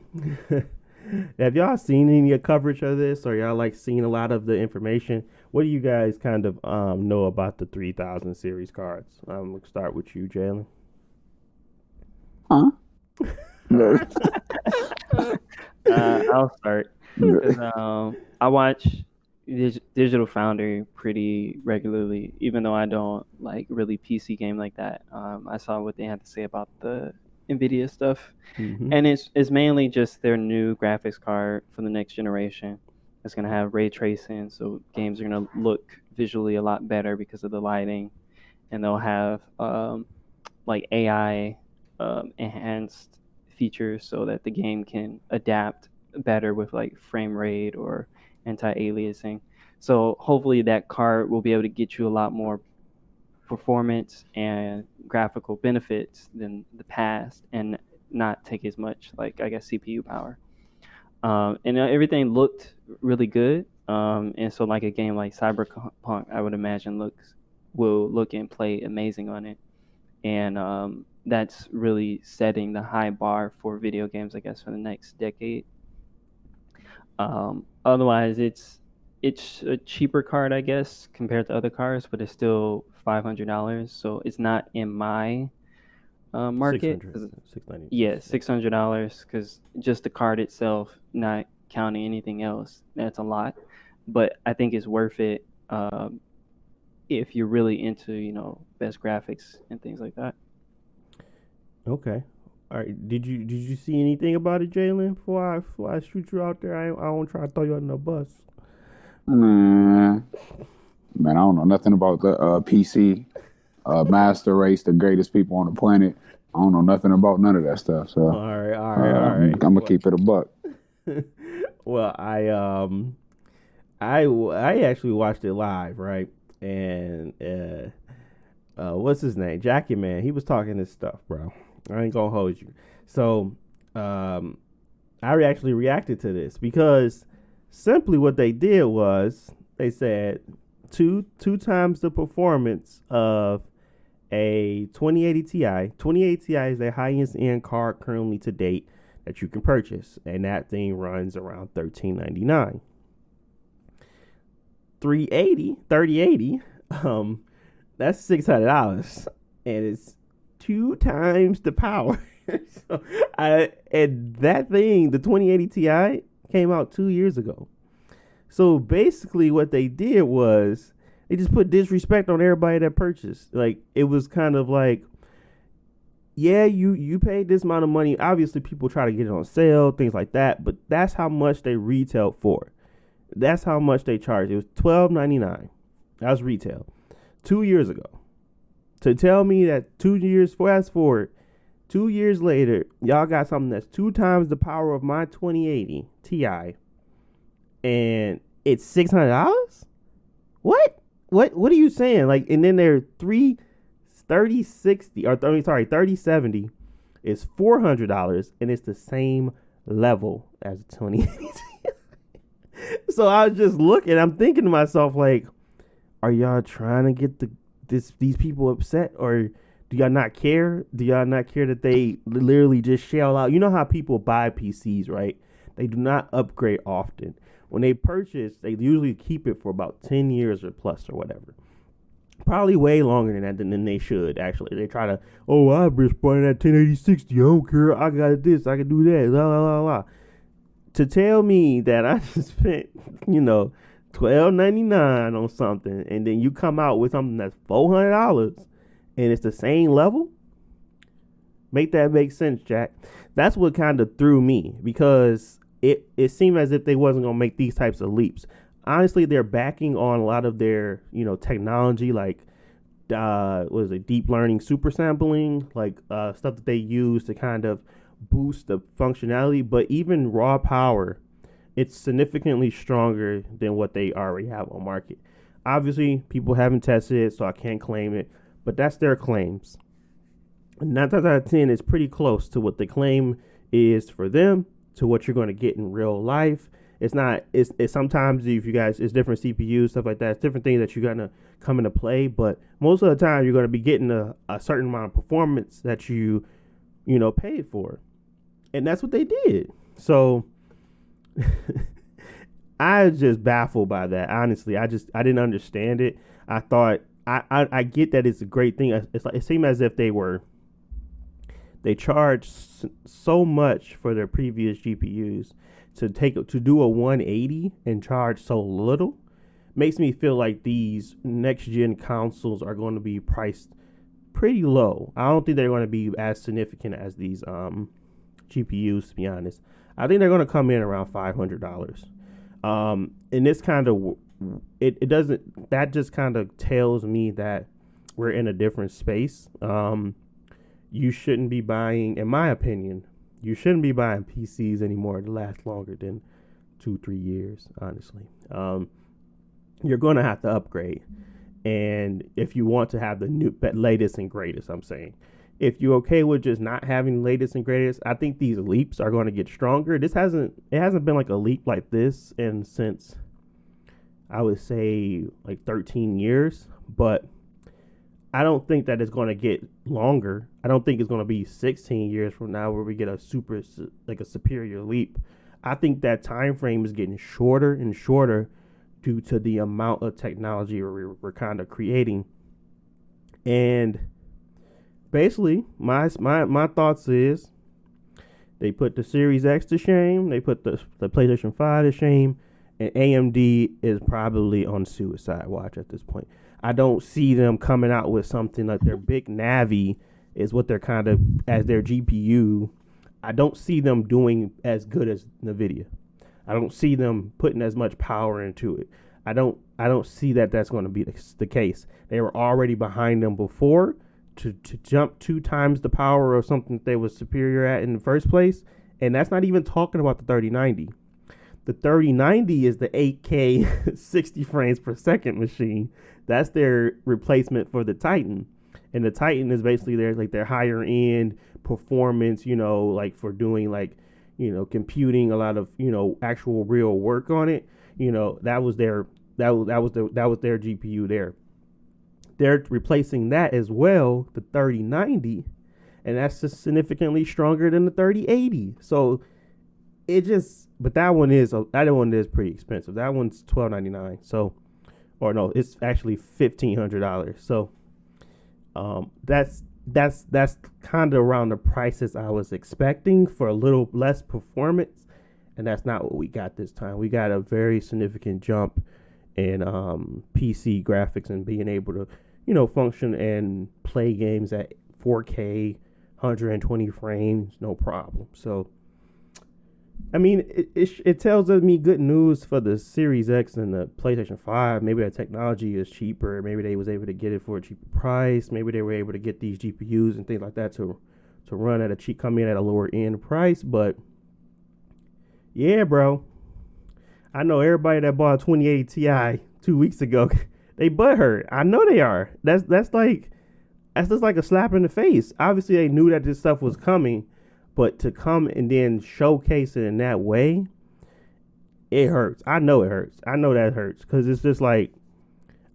have y'all seen any coverage of this, or y'all seen a lot of the information? What do you guys kind of know about the 3000 series cards? We'll start with you, Jalen. Huh? I'll start. I watch Digital Foundry pretty regularly, even though I don't really PC game like that. I saw what they had to say about the Nvidia stuff, and it's mainly just their new graphics card for the next generation. It's gonna have ray tracing, so games are gonna look visually a lot better because of the lighting, and they'll have AI enhanced features so that the game can adapt better with like frame rate or anti-aliasing. So hopefully that card will be able to get you a lot more performance and graphical benefits than the past, and not take as much, like, I guess, CPU power. And everything looked really good. And so like a game like Cyberpunk, I would imagine will look and play amazing on it. And that's really setting the high bar for video games, I guess, for the next decade. Otherwise, it's a cheaper card, I guess, compared to other cards, but it's still $500. So it's not in my market. 690. Yeah, $600, because just the card itself, not counting anything else, that's a lot. But I think it's worth it if you're really into best graphics and things like that. Okay. All right. Did you see anything about it, Jalen? Before I shoot you out there, I won't try to throw you on the bus. Man, I don't know nothing about the PC master race, the greatest people on the planet. I don't know nothing about none of that stuff. So all right. I'm gonna keep it a buck. Well, I actually watched it live, right? And what's his name? Jackie Man. He was talking this stuff, bro. I ain't gonna hold you. So I actually reacted to this because simply what they did was they said two times the performance of a 2080 Ti. 2080 Ti is the highest end card currently to date that you can purchase, and that thing runs around $1399. 3080, that's $600, and it's 2 times the power. And that thing, the 2080 Ti, came out 2 years ago. So basically what they did was they just put disrespect on everybody that purchased. Like, it was kind of like, yeah, you paid this amount of money. Obviously people try to get it on sale, things like that, but that's how much they retailed for. That's how much they charged. It was $12.99. That was retail 2 years ago. To tell me that 2 years, fast forward, 2 years later, y'all got something that's 2 times the power of my 2080 Ti, and it's $600? What are you saying? Like, and then there 3070 is $400, and it's the same level as the 2080 Ti. So I was just looking, I'm thinking to myself, like, are y'all trying to get these people upset, or do y'all not care? Do y'all not care that they literally just shell out? You know how people buy PCs, right? They do not upgrade often. When they purchase, they usually keep it for about 10 years or plus or whatever. Probably way longer than that than they should, actually. They try to, I just bought that 1080-60. I don't care. I got this. I can do that. La, la, la, la. To tell me that I just spent, $12.99 on something, and then you come out with something that's $400 and it's the same level, make that make sense, Jack. That's what kind of threw me, because it seemed as if they wasn't gonna make these types of leaps. Honestly, they're backing on a lot of their technology, like deep learning, super sampling, like stuff that they use to kind of boost the functionality. But even raw power, it's significantly stronger than what they already have on market. Obviously, people haven't tested it, so I can't claim it, but that's their claims. 9 times out of 10 is pretty close to what the claim is for them to what you're going to get in real life. It's not, it's sometimes, if you guys, it's different CPUs, stuff like that. It's different things that you're going to come into play, but most of the time you're going to be getting a certain amount of performance that you paid for. And that's what they did. So I was just baffled by that. Honestly, I didn't understand it. I thought, I get that it's a great thing. It's like, it seemed as if they charged so much for their previous GPUs to do a 180 and charge so little. Makes me feel like these next gen consoles are going to be priced pretty low. I don't think they're going to be as significant as these GPUs, to be honest. I think they're going to come in around $500. And this kind of it doesn't, that just kind of tells me that we're in a different space. You shouldn't be buying, in my opinion, You shouldn't be buying PCs anymore to last longer than 2-3 years. Honestly, you're going to have to upgrade, and if you want to have the latest and greatest, I'm saying. If you're okay with just not having latest and greatest, I think these leaps are going to get stronger. It hasn't been like a leap like this in since I would say like 13 years, but I don't think that it's going to get longer. I don't think it's going to be 16 years from now where we get a superior leap. I think that time frame is getting shorter and shorter due to the amount of technology we're kind of creating. And basically, my thoughts is they put the Series X to shame, they put the PlayStation 5 to shame, and AMD is probably on suicide watch at this point. I don't see them coming out with something like their big Navi is what they're kind of as their GPU. I don't see them doing as good as Nvidia. I don't see them putting as much power into it. I don't see that that's going to be the case. They were already behind them before to jump 2 times the power of something that they was superior at in the first place, and that's not even talking about the 3090. The 3090 is the 8K 60 frames per second machine. That's their replacement for the Titan. And the Titan is basically their higher end performance, like for doing computing a lot of, actual real work on it. That was their GPU there. They're replacing that as well, the 3090, and that's just significantly stronger than the 3080. So but that one is pretty expensive. That one's $1,299. So, or no, it's actually $1,500. So, that's kind of around the prices I was expecting for a little less performance, and that's not what we got this time. We got a very significant jump in PC graphics and being able to, function and play games at 4K, 120 frames, no problem. So, I mean, it tells me good news for the Series X and the PlayStation 5. Maybe the technology is cheaper. Maybe they was able to get it for a cheaper price. Maybe they were able to get these GPUs and things like that to run at come in at a lower end price. But yeah, bro, I know everybody that bought a 2080 Ti 2 weeks ago, they butthurt. I know they are. That's just like a slap in the face. Obviously, they knew that this stuff was coming. But to come and then showcase it in that way, it hurts. I know it hurts. I know that hurts because it's just like,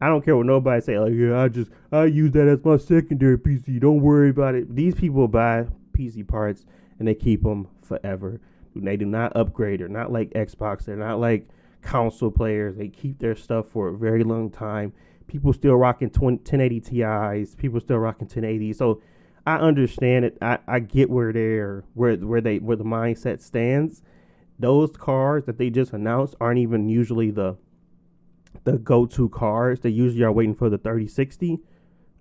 I don't care what nobody say. Like, yeah, I use that as my secondary PC. Don't worry about it. These people buy PC parts and they keep them forever. They do not upgrade. They're not like Xbox. They're not like console players. They keep their stuff for a very long time. People still rocking 1080 Ti's. People still rocking 1080. So I understand it. I get where the mindset stands. Those cars that they just announced aren't even usually the go-to cars. They usually are waiting for the 3060.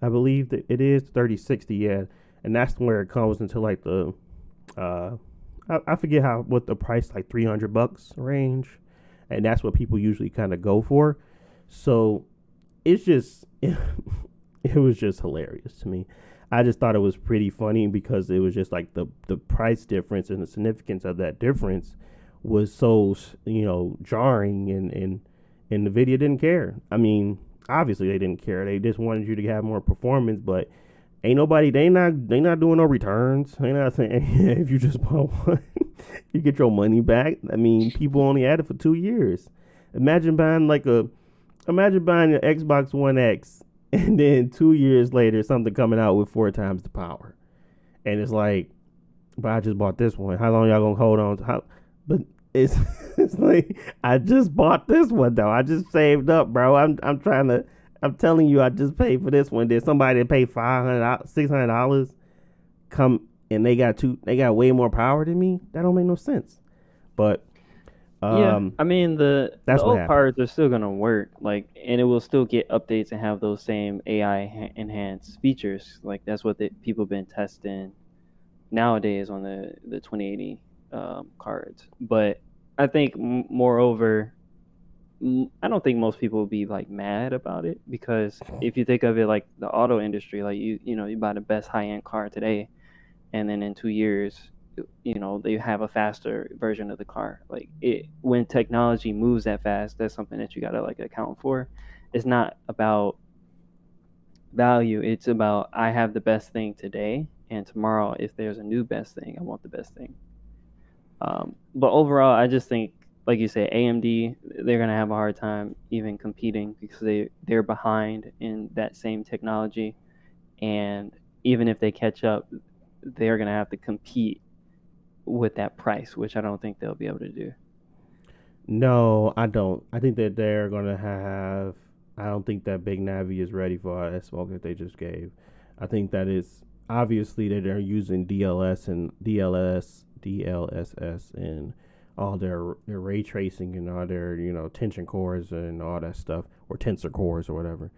I believe that it is 3060, yeah. And that's where it comes into like the I forget what the price, like $300 range. And that's what people usually kind of go for. So it's just it was just hilarious to me. I just thought it was pretty funny because it was just like the price difference and the significance of that difference was so, jarring and Nvidia didn't care. I mean, obviously they didn't care. They just wanted you to have more performance, but they not doing no returns. They not saying if you just bought one, you get your money back. I mean, people only had it for 2 years. Imagine buying an Xbox One X and then 2 years later, something coming out with 4 times the power. And it's like, but I just bought this one. How long y'all gonna hold on to? But it's like, I just bought this one though. I just saved up, bro. I'm telling you, I just paid for this one. Did somebody pay $500, $600 come and they got way more power than me? That don't make no sense. But yeah, I mean the old parts are still gonna work, like, and it will still get updates and have those same AI enhanced features. Like that's what people been testing nowadays on the 2080 cards. But I think moreover, I don't think most people will be like mad about it because if you think of it like the auto industry, like you buy the best high end car today, and then in 2 years they have a faster version of the car. Like when technology moves that fast, that's something that you gotta like account for. It's not about value. It's about I have the best thing today, and tomorrow, if there's a new best thing, I want the best thing. But overall, I just think, like you say, AMD, they're gonna have a hard time even competing because they're behind in that same technology, and even if they catch up, they're gonna have to compete with that price, which I don't think they'll be able to do. No, I don't. I think that they're gonna have. I don't think that Big Navi is ready for all that smoke that they just gave. I think that it's obviously that they're using DLSS, and all their ray tracing and all their tension cores and all that stuff, or tensor cores or whatever.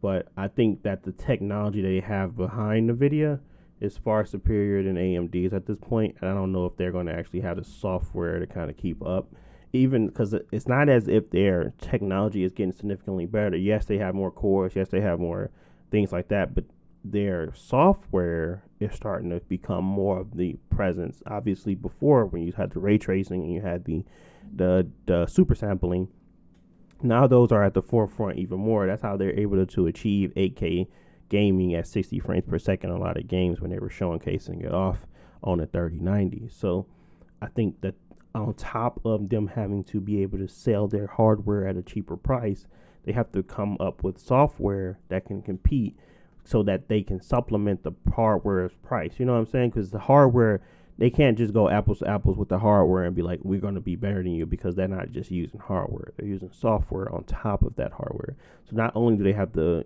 But I think that the technology they have behind NVIDIA is far superior than AMD's at this point. And I don't know if they're going to actually have the software to kind of keep up. Even because it's not as if their technology is getting significantly better. Yes, they have more cores. Yes, they have more things like that. But their software is starting to become more of the presence. Obviously, before when you had the ray tracing and you had the super sampling, now those are at the forefront even more. That's how they're able to achieve 8K gaming at 60 frames per second on a lot of games when they were showcasing it off on the 3090. So I think that on top of them having to be able to sell their hardware at a cheaper price, they have to come up with software that can compete so that they can supplement the hardware's price. You know what I'm saying? Because the hardware, they can't just go apples to apples with the hardware and be like, we're going to be better than you, because they're not just using hardware. They're using software on top of that hardware. So not only do they have to,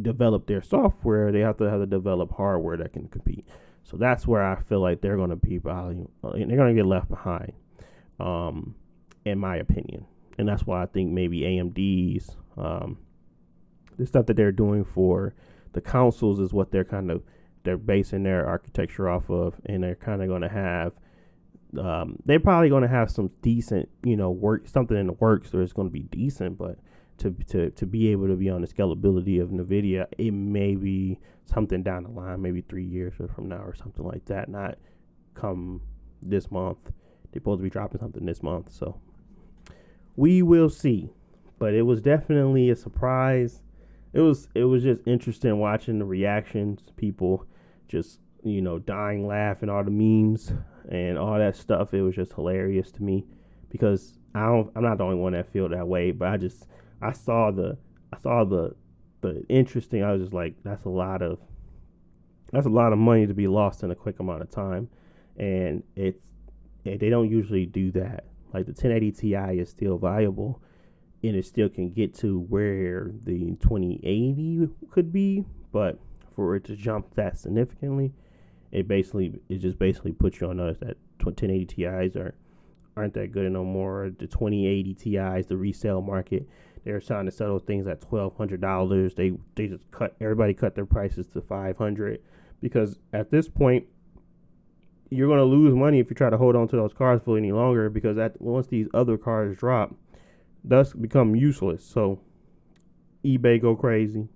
develop their software, they have to develop hardware that can compete. So that's where I feel like they're going to be value, and they're going to get left behind, in my opinion. And that's why I think maybe AMD's, the stuff that they're doing for the consoles is what they're basing their architecture off of, and they're kind of going to have, they're probably going to have some decent, something in the works where it's going to be decent, but to be able to be on the scalability of Nvidia, it may be something down the line, maybe 3 years from now or something like that, not come this month. They're supposed to be dropping something this month, so we will see. But it was definitely a surprise. It was just interesting watching the reactions, people just dying laughing, all the memes and all that stuff. It was just hilarious to me, because I'm not the only one that feel that way, but I saw the interesting. I was just like, that's a lot of money to be lost in a quick amount of time, and they don't usually do that. Like the 1080 Ti is still viable, and it still can get to where the 2080 could be, but for it to jump that significantly, it just puts you on notice that 1080 Ti's aren't that good no more. The 2080 Ti's, the resale market, they're trying to sell things at $1,200. They just cut their prices to $500, because at this point you're going to lose money if you try to hold on to those cars for any longer, because once these other cars drop, thus become useless. So eBay go crazy,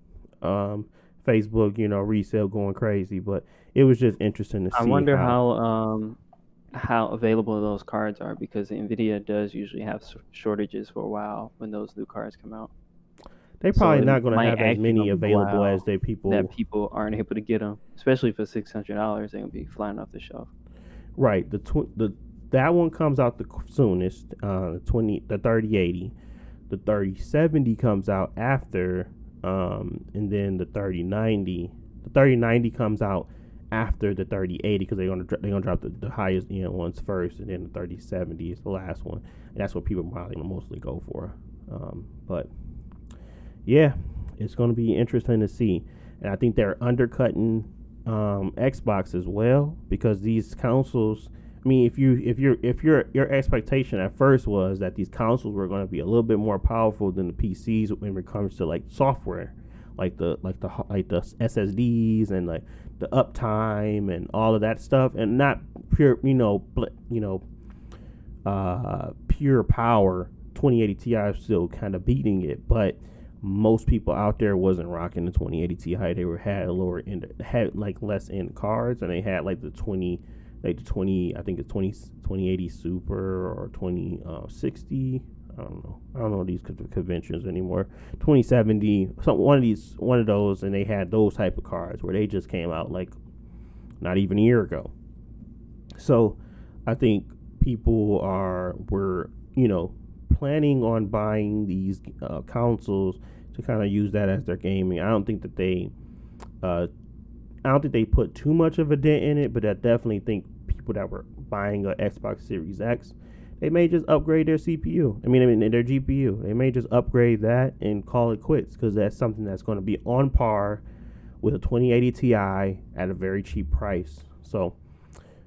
Facebook, resale going crazy. But it was just interesting to see. I wonder how available those cards are, because Nvidia does usually have shortages for a while when those new cards come out. They probably not going to have as many available as people aren't able to get them, especially for $600. They're going to be flying off the shelf. Right. That one comes out the soonest. The 3080, the 3070 comes out after, and then the 3090. The 3090 comes out after the 3080, because they're gonna drop the highest end ones first, and then the 3070 is the last one, and that's what people probably mostly go for. But yeah, it's gonna be interesting to see, and I think they're undercutting Xbox as well, because these consoles. I mean, if your expectation at first was that these consoles were going to be a little bit more powerful than the PCs when it comes to like software, like the SSDs and like the uptime and all of that stuff, and not pure pure power, 2080 Ti is still kind of beating it, but most people out there wasn't rocking the 2080 Ti. They had a lower end, had like less end cards, and they had like the like the 20, I think it's 2080 Super or 2060. I don't know these conventions anymore. 2070, one of those, and they had those type of cards where they just came out like not even a year ago. So I think people were planning on buying these consoles to kind of use that as their gaming. I don't think they put too much of a dent in it, but I definitely think people that were buying a Xbox Series X, they may just upgrade their CPU. I mean their GPU. They may just upgrade that and call it quits, because that's something that's going to be on par with a 2080 Ti at a very cheap price. So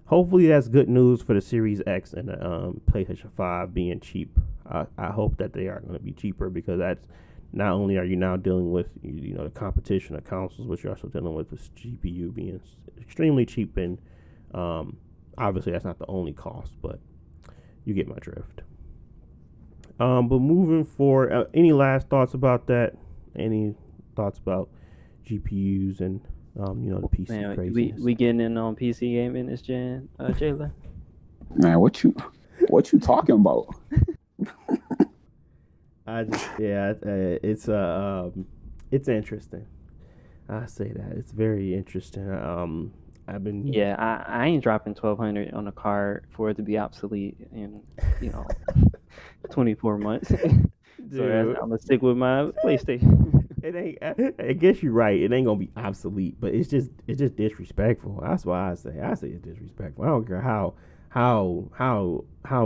hopefully that's good news for the Series X and the PlayStation 5 being cheap. I hope that they are going to be cheaper, because that's not only are you now dealing with the competition of consoles, but you're also dealing with this GPU being extremely cheap, and obviously that's not the only cost, but you get my drift. But moving forward, any last thoughts about that? Any thoughts about GPUs and the PC craziness? We getting in on PC gaming this gen, Jayla? Man, what you talking about? It's interesting. I say that it's very interesting. I ain't dropping $1,200 on a card for it to be obsolete in 24 months. So I'm gonna stick with my PlayStation. It ain't. I guess you're right. It ain't gonna be obsolete, but it's just disrespectful. That's why I say it's disrespectful. I don't care how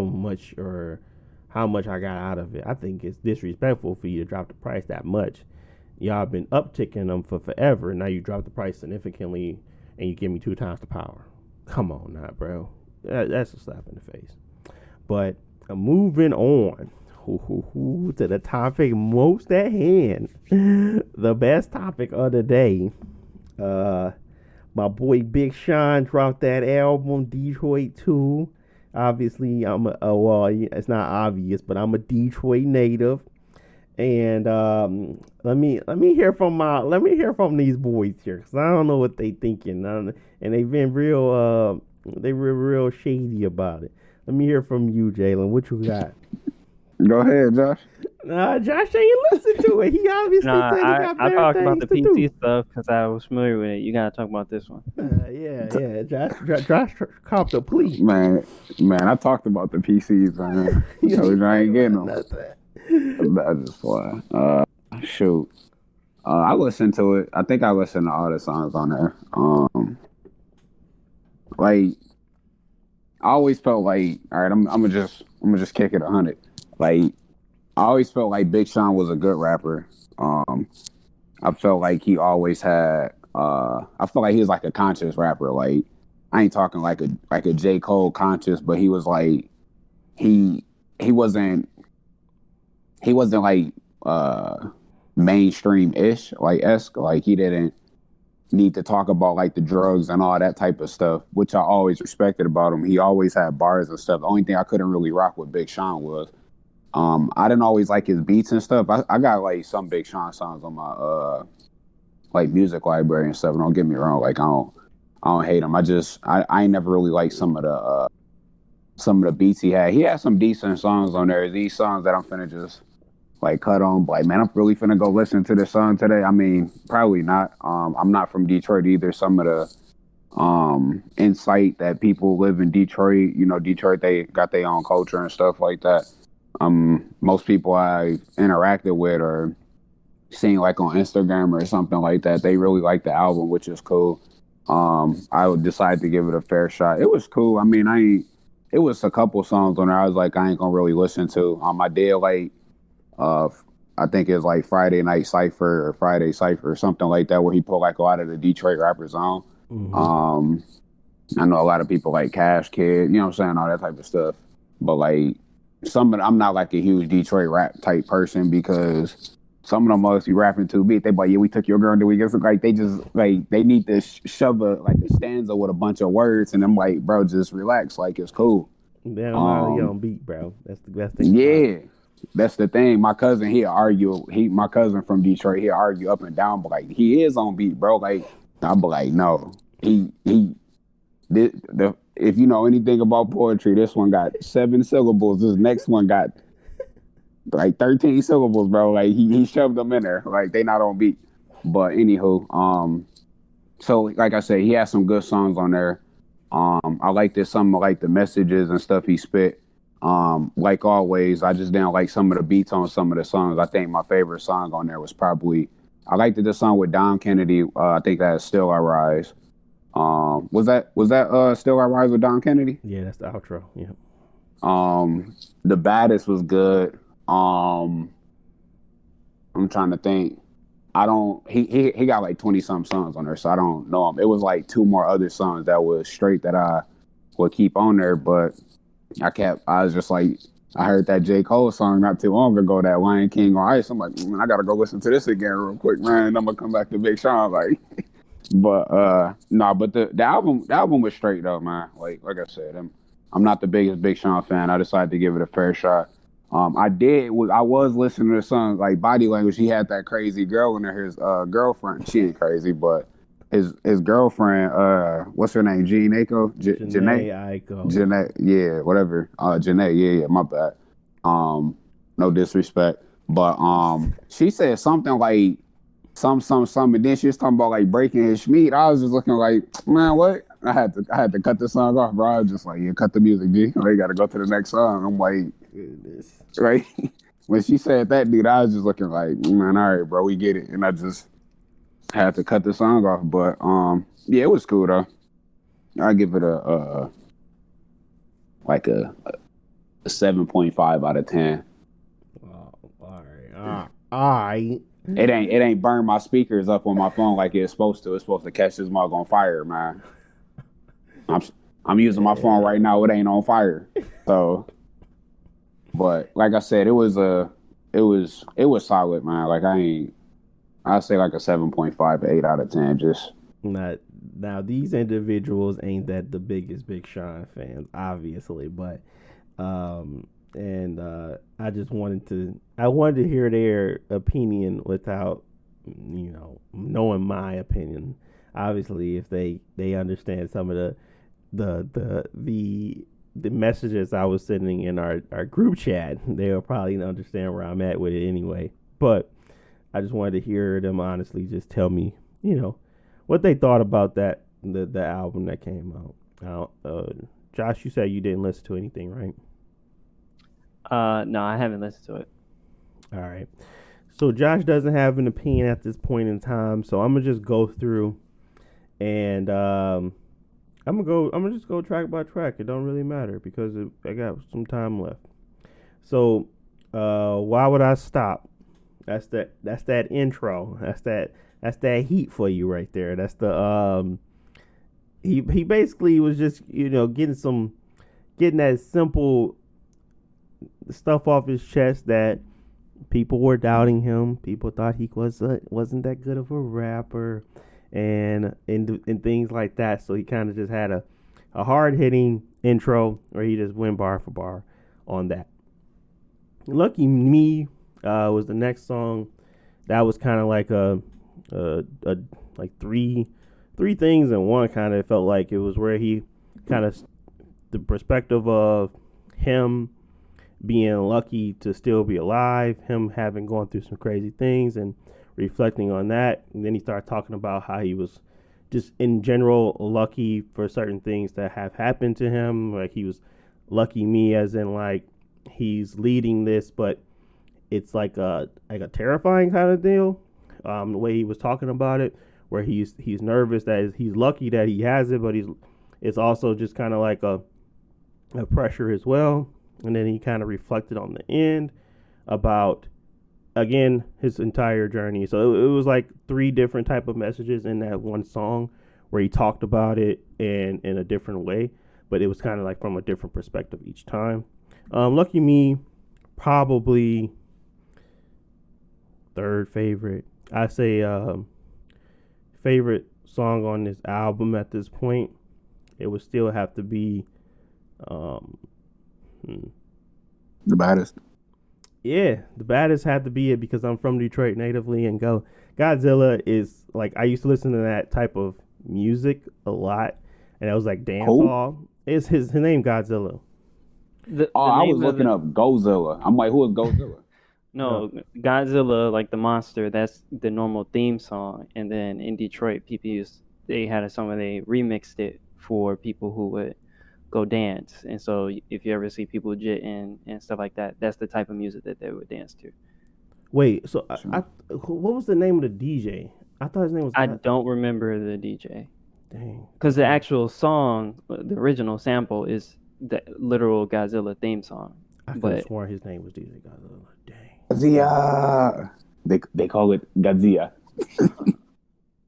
much or how much I got out of it. I think it's disrespectful for you to drop the price that much. Y'all been upticking them for forever. Now you drop the price significantly, and you give me 2 times the power. Come on now, bro. That's a slap in the face. But moving on to the topic most at hand, the best topic of the day. My boy Big Sean dropped that album Detroit 2. Obviously, it's not obvious, but I'm a Detroit native, and let me hear from these boys here, because I don't know what they thinking, and they've been real shady about it. Let me hear from you, Jalen. What you got? Go ahead, Josh. Josh ain't listen to it. He obviously said he got better I talked about the things PC stuff because I was familiar with it. You gotta talk about this one. Josh copped a plea. Man, I talked about the PCs, man. I ain't getting them. That's just fly. Shoot. I listened to it. I think I listened to all the songs on there. Like, I always felt like, all right, I'm gonna just kick it 100. Like, I always felt like Big Sean was a good rapper. I felt like he always had. I felt like he was like a conscious rapper. Like, I ain't talking like a J. Cole conscious, but he was like he wasn't like mainstream-ish, like esque. Like, he didn't need to talk about like the drugs and all that type of stuff, which I always respected about him. He always had bars and stuff. The only thing I couldn't really rock with Big Sean was I didn't always like his beats and stuff. I got like some Big Sean songs on my like music library and stuff. Don't get me wrong, like I don't hate him. I ain't never really liked some of the beats he had. He had some decent songs on there. These songs that I'm finna just like cut on, but like, man, I'm really finna go listen to this song today. I mean, probably not. I'm not from Detroit either. Some of the insight that people live in Detroit, Detroit, they got their own culture and stuff like that. Most people I interacted with or seen like on Instagram or something like that, they really like the album, which is cool. I would decide to give it a fair shot. It was cool. I mean, it was a couple songs on there I was like, I ain't gonna really listen to. I did like I think it's like Friday Night Cypher or Friday Cypher or something like that, where he put like a lot of the Detroit rappers on. Mm-hmm. I know a lot of people like Cash Kid, you know what I'm saying, all that type of stuff. But like I'm not like a huge Detroit rap type person, because some of them mostly rapping too beat. They like, yeah, we took your girl and we get like they just like they need to shove a stanza with a bunch of words, and I'm like, bro, just relax, like it's cool. They don't know you on beat, bro. That's the best thing. Yeah. That's the thing. My cousin, my cousin from Detroit, he'll argue up and down, but like he is on beat, bro. Like, I'll be like, no, the if you know anything about poetry, this one got 7 syllables. This next one got like 13 syllables, bro. Like he shoved them in there. Like they not on beat. But anywho, so like I said, he has some good songs on there. I like this some of like the messages and stuff he spit. Like always, I just didn't like some of the beats on some of the songs. I think my favorite song on there was probably I liked the song with Dom Kennedy. I think that's Still I Rise. Was that Still I Rise with Dom Kennedy? Yeah, that's the outro. Yeah. The Baddest was good. I'm trying to think. I don't. He got like 20 some songs on there, so I don't know him. It was like 2 more other songs that was straight that I would keep on there, but I was just like, I heard that J. Cole song not too long ago, that Lion King on Ice. I'm like, man, I gotta go listen to this again real quick, man. And I'm gonna come back to Big Sean, like. But but the album was straight though, man. Like I said, I'm not the biggest Big Sean fan. I decided to give it a fair shot. I was listening to the song like Body Language. He had that crazy girl in there. His girlfriend. She ain't crazy, but his girlfriend. What's her name? Janae Aiko. Janae, yeah, whatever. Janae, yeah. My bad. No disrespect, but she said something like some, and then she was talking about like breaking his schmeat. I was just looking like, man, what? I had to cut the song off, bro. I was just like, yeah, cut the music, G. You got to go to the next song. I'm like, goodness. Right? When she said that, dude, I was just looking like, man, all right, bro, we get it. And I just had to cut the song off. But yeah, it was cool though. I give it a 7.5 out of 10. Oh, all right. It ain't burn my speakers up on my phone like it's supposed to. It's supposed to catch this mug on fire, man. I'm using my phone right now. It ain't on fire. So, but like I said, it was solid, man. Like I'd say like a 7.5 to 8 out of 10. Just not now. These individuals ain't that the biggest Big Sean fans, obviously, but I just wanted to hear their opinion without, knowing my opinion. Obviously, if they understand some of the messages I was sending in our group chat, they'll probably understand where I'm at with it anyway. But I just wanted to hear them honestly just tell me, what they thought about the album that came out. Josh, you said you didn't listen to anything, right? No, I haven't listened to it. All right. So Josh doesn't have an opinion at this point in time, so I'm gonna just go through, and I'm gonna just go track by track. It don't really matter because I got some time left. So, why would I stop? That's that intro. That's that heat for you right there. That's the he basically was just getting that simple stuff off his chest that people were doubting him. People thought he wasn't that good of a rapper, and things like that. So he kind of just had a hard hitting intro where he just went bar for bar on that. Lucky Me was the next song. That was kind of like a like three things in one. Kind of felt like it was where he kind of the perspective of him being lucky to still be alive, him having gone through some crazy things and reflecting on that. And then he started talking about how he was just in general lucky for certain things that have happened to him. Like he was lucky me as in like he's leading this, but it's like a terrifying kind of deal. The way he was talking about it, where he's nervous that he's lucky that he has it, but it's also just kind of like a pressure as well. And then he kind of reflected on the end about, again, his entire journey. So it was like 3 different type of messages in that one song where he talked about it in a different way, but it was kind of like from a different perspective each time. Lucky Me, probably third favorite. I say favorite song on this album at this point, it would still have to be The Baddest. Yeah, The Baddest had to be it because I'm from Detroit natively, and Godzilla is like, I used to listen to that type of music a lot, and it was like dance hall. his name Godzilla. The I was name of looking the up Godzilla. I'm like, who is Godzilla? no Godzilla, like the monster. That's the normal theme song. And then in Detroit, they had a song where they remixed it for people who would go dance. And so if you ever see people jitting and stuff like that, that's the type of music that they would dance to. Wait, so Sure. what was the name of the DJ? I thought his name was I God. don't remember the DJ Dang. because the actual song, the original sample, is the literal Godzilla theme song. I could have But sworn his name was DJ Godzilla. Dang. Godzilla. They call it Godzilla.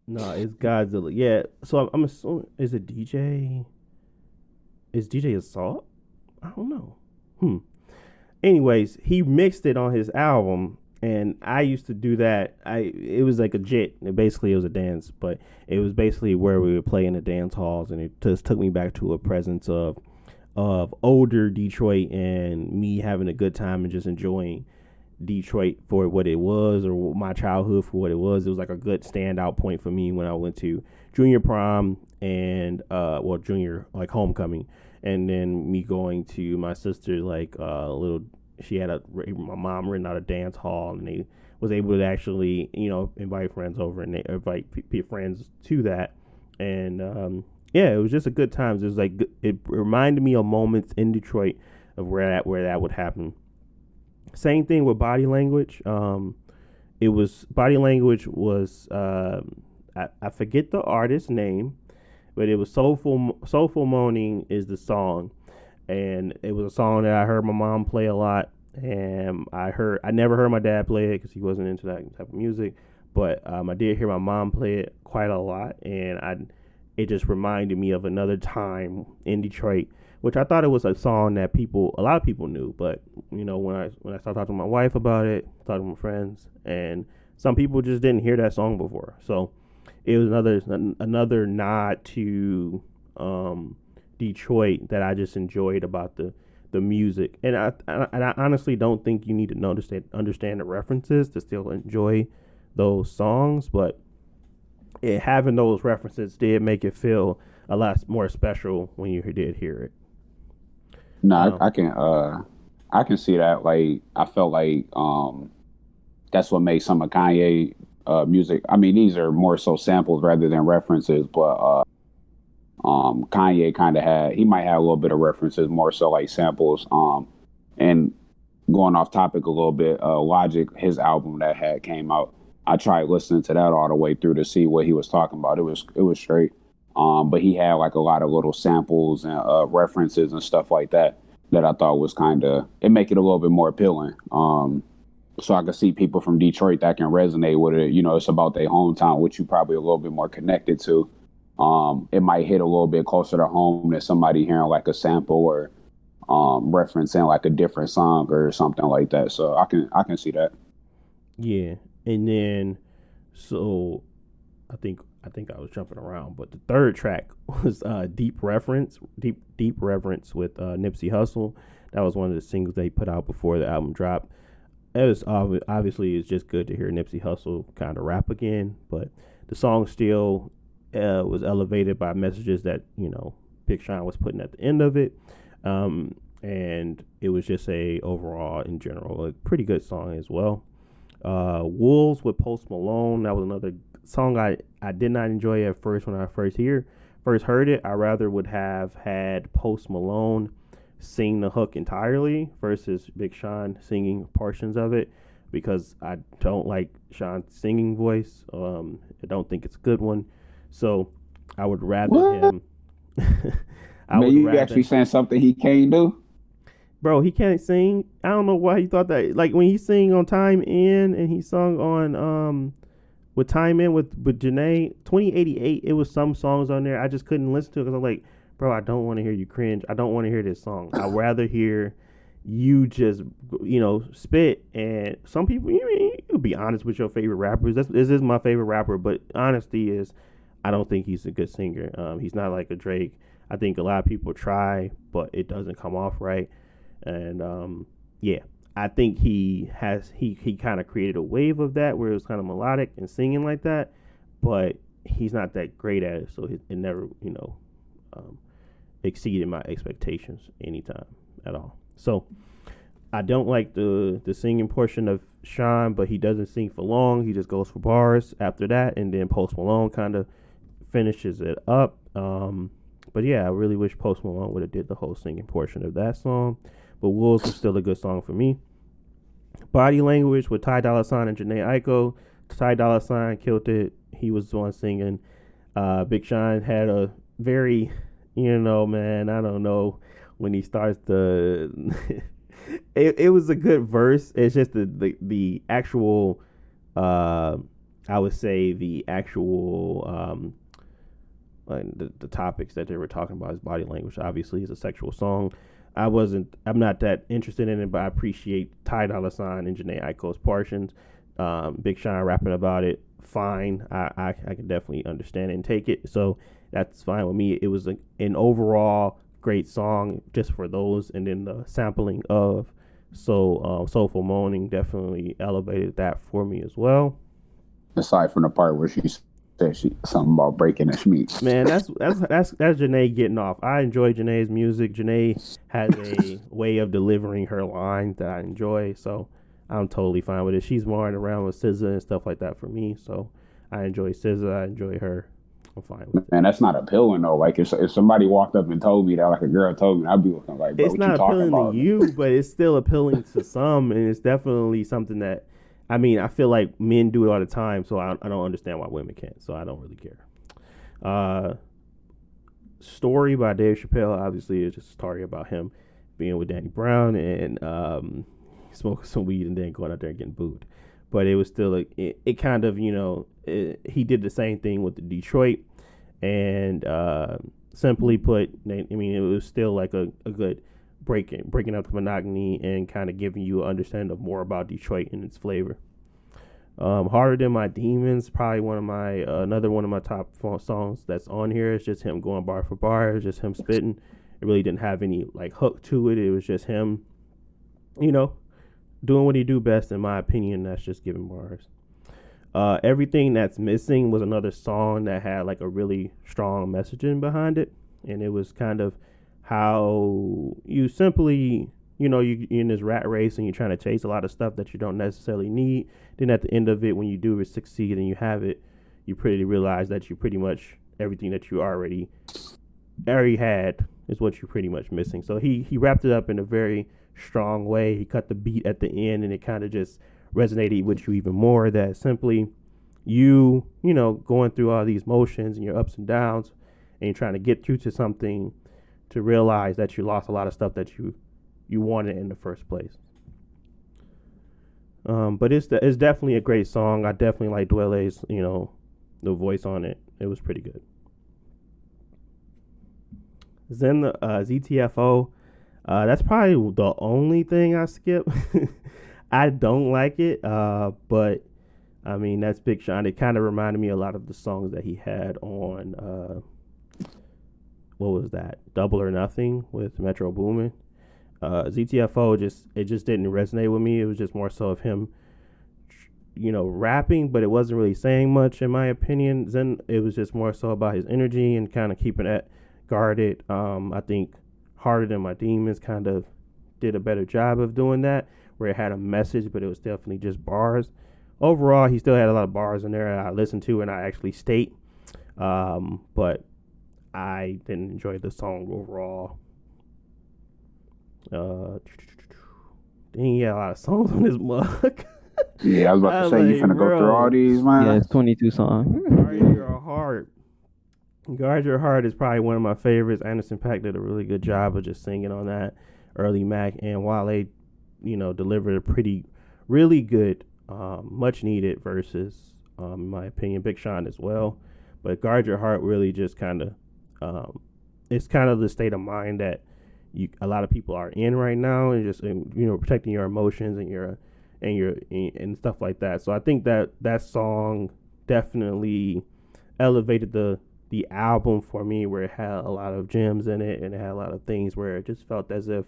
No, it's Godzilla. Yeah. So I'm assuming is it DJ? Is DJ Assault? I don't know. Anyways, he mixed it on his album, and I used to do that. It was like a jit. Basically, it was a dance, but it was basically where we would play in the dance halls, and it just took me back to a presence of older Detroit and me having a good time and just enjoying Detroit for what it was, or my childhood for what it was. It was like a good standout point for me when I went to junior prom and junior like homecoming, and then me going to my sister's like little. She had my mom rented out a dance hall, and they was able to actually invite friends over, and they invite friends to that, and yeah, it was just a good time. It was like it reminded me of moments in Detroit of where that would happen. Same thing with body language. It was body language was I forget the artist's name, but it was Soulful Moaning is the song, and it was a song that I heard my mom play a lot, and I never heard my dad play it because he wasn't into that type of music, but I did hear my mom play it quite a lot, and it just reminded me of another time in Detroit, which I thought it was a song that a lot of people knew, but when I started talking to my wife about it, talking to my friends, and some people just didn't hear that song before, so it was another nod to Detroit that I just enjoyed about the music, and I honestly don't think you need to understand the references to still enjoy those songs, but having those references did make it feel a lot more special when you did hear it. No, I can see that. Like, I felt like that's what made some of Kanye music. I mean, these are more so samples rather than references, but Kanye he might have a little bit of references, more so like samples. And going off topic a little bit, Logic, his album that came out, I tried listening to that all the way through to see what he was talking about. It was straight. But he had like a lot of little samples and references and stuff like that I thought was it make it a little bit more appealing. So I could see people from Detroit that can resonate with it. It's about their hometown, which you probably a little bit more connected to. It might hit a little bit closer to home than somebody hearing like a sample or referencing like a different song or something like that. So I can see that. Yeah, and then so I think I was jumping around, but the third track was Deep Reverence with Nipsey Hussle. That was one of the singles they put out before the album dropped. It was obviously it's just good to hear Nipsey Hussle kind of rap again, but the song still was elevated by messages that Big Sean was putting at the end of it, and it was just overall in general a pretty good song as well. Wolves with Post Malone, that was another song I did not enjoy at first when I first heard it. I rather would have had Post Malone sing the hook entirely versus Big Sean singing portions of it, because I don't like Sean's singing voice. I don't think it's a good one. So I would rather him. You actually saying something he can't do? Bro, he can't sing. I don't know why he thought that. Like when he sang on Time In and he sung on with Time In with Janae 2088, it was some songs on there I just couldn't listen to because I'm like, bro, I don't want to hear you cringe. I don't want to hear this song. I'd rather hear you just spit. And some people, you be honest with your favorite rappers. This is my favorite rapper, but honesty is I don't think he's a good singer. He's not like a Drake. I think a lot of people try, but it doesn't come off right. And yeah, I think he kind of created a wave of that where it was kind of melodic and singing like that, but he's not that great at it. So it never, exceeded my expectations anytime at all. So I don't like the singing portion of Sean, but he doesn't sing for long. He just goes for bars after that, and then Post Malone kind of finishes it up. But yeah, I really wish Post Malone would have did the whole singing portion of that song. But Wolves was still a good song for me. Body Language with Ty Dolla $ign and Jhené Aiko. Ty Dolla $ign killed it. He was the one singing. Big Sean had a very, man, I don't know when he starts the. it was a good verse. It's just the actual, I would say the actual, the topics that they were talking about. His body language obviously is a sexual song. I'm not that interested in it, but I appreciate Ty Dolla $ign and Jhené Aiko's portions. Big Sean rapping about it, fine. I can definitely understand it and take it. So that's fine with me. It was an overall great song just for those, and then the sampling of Soulful Moaning definitely elevated that for me as well. Aside from the part where she said something about breaking the meat. Man, that's Janae getting off. I enjoy Janae's music. Janae has a way of delivering her lines that I enjoy, so I'm totally fine with it. She's marring around with SZA and stuff like that for me, so I enjoy SZA. I enjoy her. I'm fine with it. Man, that's not appealing though. Like if somebody walked up and told me that, like a girl told me, I'd be looking like, bro, it's what not you talking appealing about? to you, but it's still appealing to some, and it's definitely something that, I mean, I feel like men do it all the time, so I don't understand why women can't. So I don't really care. Story by Dave Chappelle, obviously, is just a story about him being with Danny Brown and smoking some weed and then going out there and getting booed. But it was still it kind of, he did the same thing with the Detroit, and simply put, I mean, it was still like a good breaking up the monotony and kind of giving you an understanding of more about Detroit and its flavor. Harder Than My Demons, probably another one of my top songs that's on here. It's just him going bar for bar. It's just him spitting. It really didn't have any like hook to it. It was just him, doing what he do best, in my opinion. That's just giving bars. Everything That's Missing was another song that had like a really strong messaging behind it, and it was kind of how you simply, you're in this rat race and you're trying to chase a lot of stuff that you don't necessarily need. Then at the end of it, when you do succeed and you have it, you pretty realize that you pretty much everything that you already had is what you're pretty much missing. So he wrapped it up in a very strong way. He cut the beat at the end, and it kind of just resonated with you even more, that simply you going through all these motions and your ups and downs, and you're trying to get through to something, to realize that you lost a lot of stuff that you wanted in the first place. But it's definitely a great song. I definitely like Dwelle's, the voice on it. It was pretty good. Then the ZTFO, that's probably the only thing I skip. I don't like it, but I mean, that's Big Sean. It kind of reminded me a lot of the songs that he had on what was that? Double or Nothing with Metro Boomin. ZTFO just didn't resonate with me. It was just more so of him, rapping, but it wasn't really saying much in my opinion. Then it was just more so about his energy and kind of keeping it guarded. I think Harder Than My Demons kind of did a better job of doing that, where it had a message, but it was definitely just bars. Overall, he still had a lot of bars in there I listened to and I actually state, but I didn't enjoy the song overall. He had a lot of songs on this mug. Yeah, I was about to say, you finna go through all these, man. Yeah, it's 22 songs. Guard Your Heart. Guard Your Heart is probably one of my favorites. Anderson .Paak did a really good job of just singing on that. Early Mac and Wale, delivered a really good, much needed verses, in my opinion. Big Sean as well. But Guard Your Heart really just kind of, it's kind of the state of mind that a lot of people are in right now, and just protecting your emotions and stuff like that. So I think that song definitely elevated the album for me, where it had a lot of gems in it and it had a lot of things where it just felt as if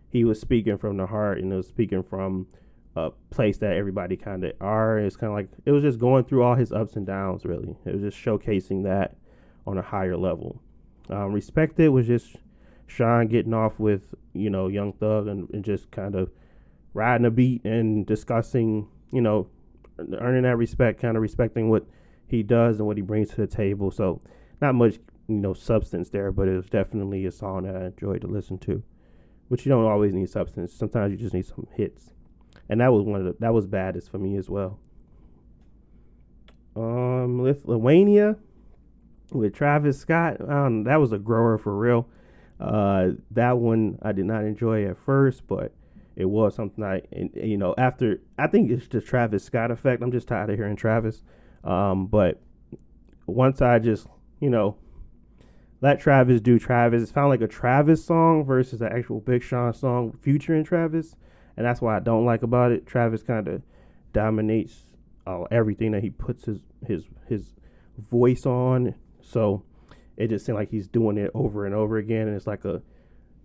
he was speaking from the heart, and it was speaking from a place that everybody kind of are. It's kind of like it was just going through all his ups and downs. Really, it was just showcasing that on a higher level. Respected was just Sean getting off with, Young Thug and just kind of riding a beat and discussing, earning that respect, kind of respecting what he does and what he brings to the table. So not much, substance there, but it was definitely a song that I enjoyed to listen to. Which you don't always need substance. Sometimes you just need some hits. And that was that was baddest for me as well. Lithuania with Travis Scott. That was a grower for real. That one I did not enjoy at first, but it was something after, I think it's the Travis Scott effect. I'm just tired of hearing Travis. But once I just, let Travis do Travis, it found like a Travis song versus an actual Big Sean song featuring Travis. And that's what I don't like about it. Travis kind of dominates everything that he puts his voice on. So it just seemed like he's doing it over and over again. And it's like a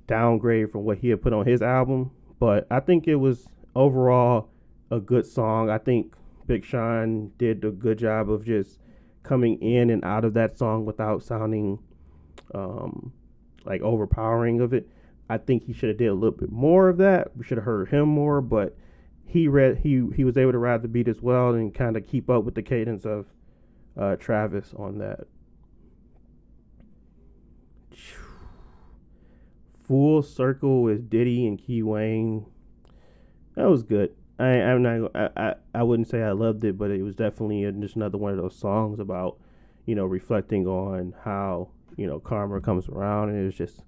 downgrade from what he had put on his album. But I think it was overall a good song. I think Big Sean did a good job of just coming in and out of that song without sounding like overpowering of it. I think he should have did a little bit more of that. We should have heard him more, but he was able to ride the beat as well and kind of keep up with the cadence of Travis on that. Full Circle with Diddy and Key Wayne. That was good. I wouldn't say I loved it, but it was definitely just another one of those songs about, reflecting on how, karma comes around. And it was just,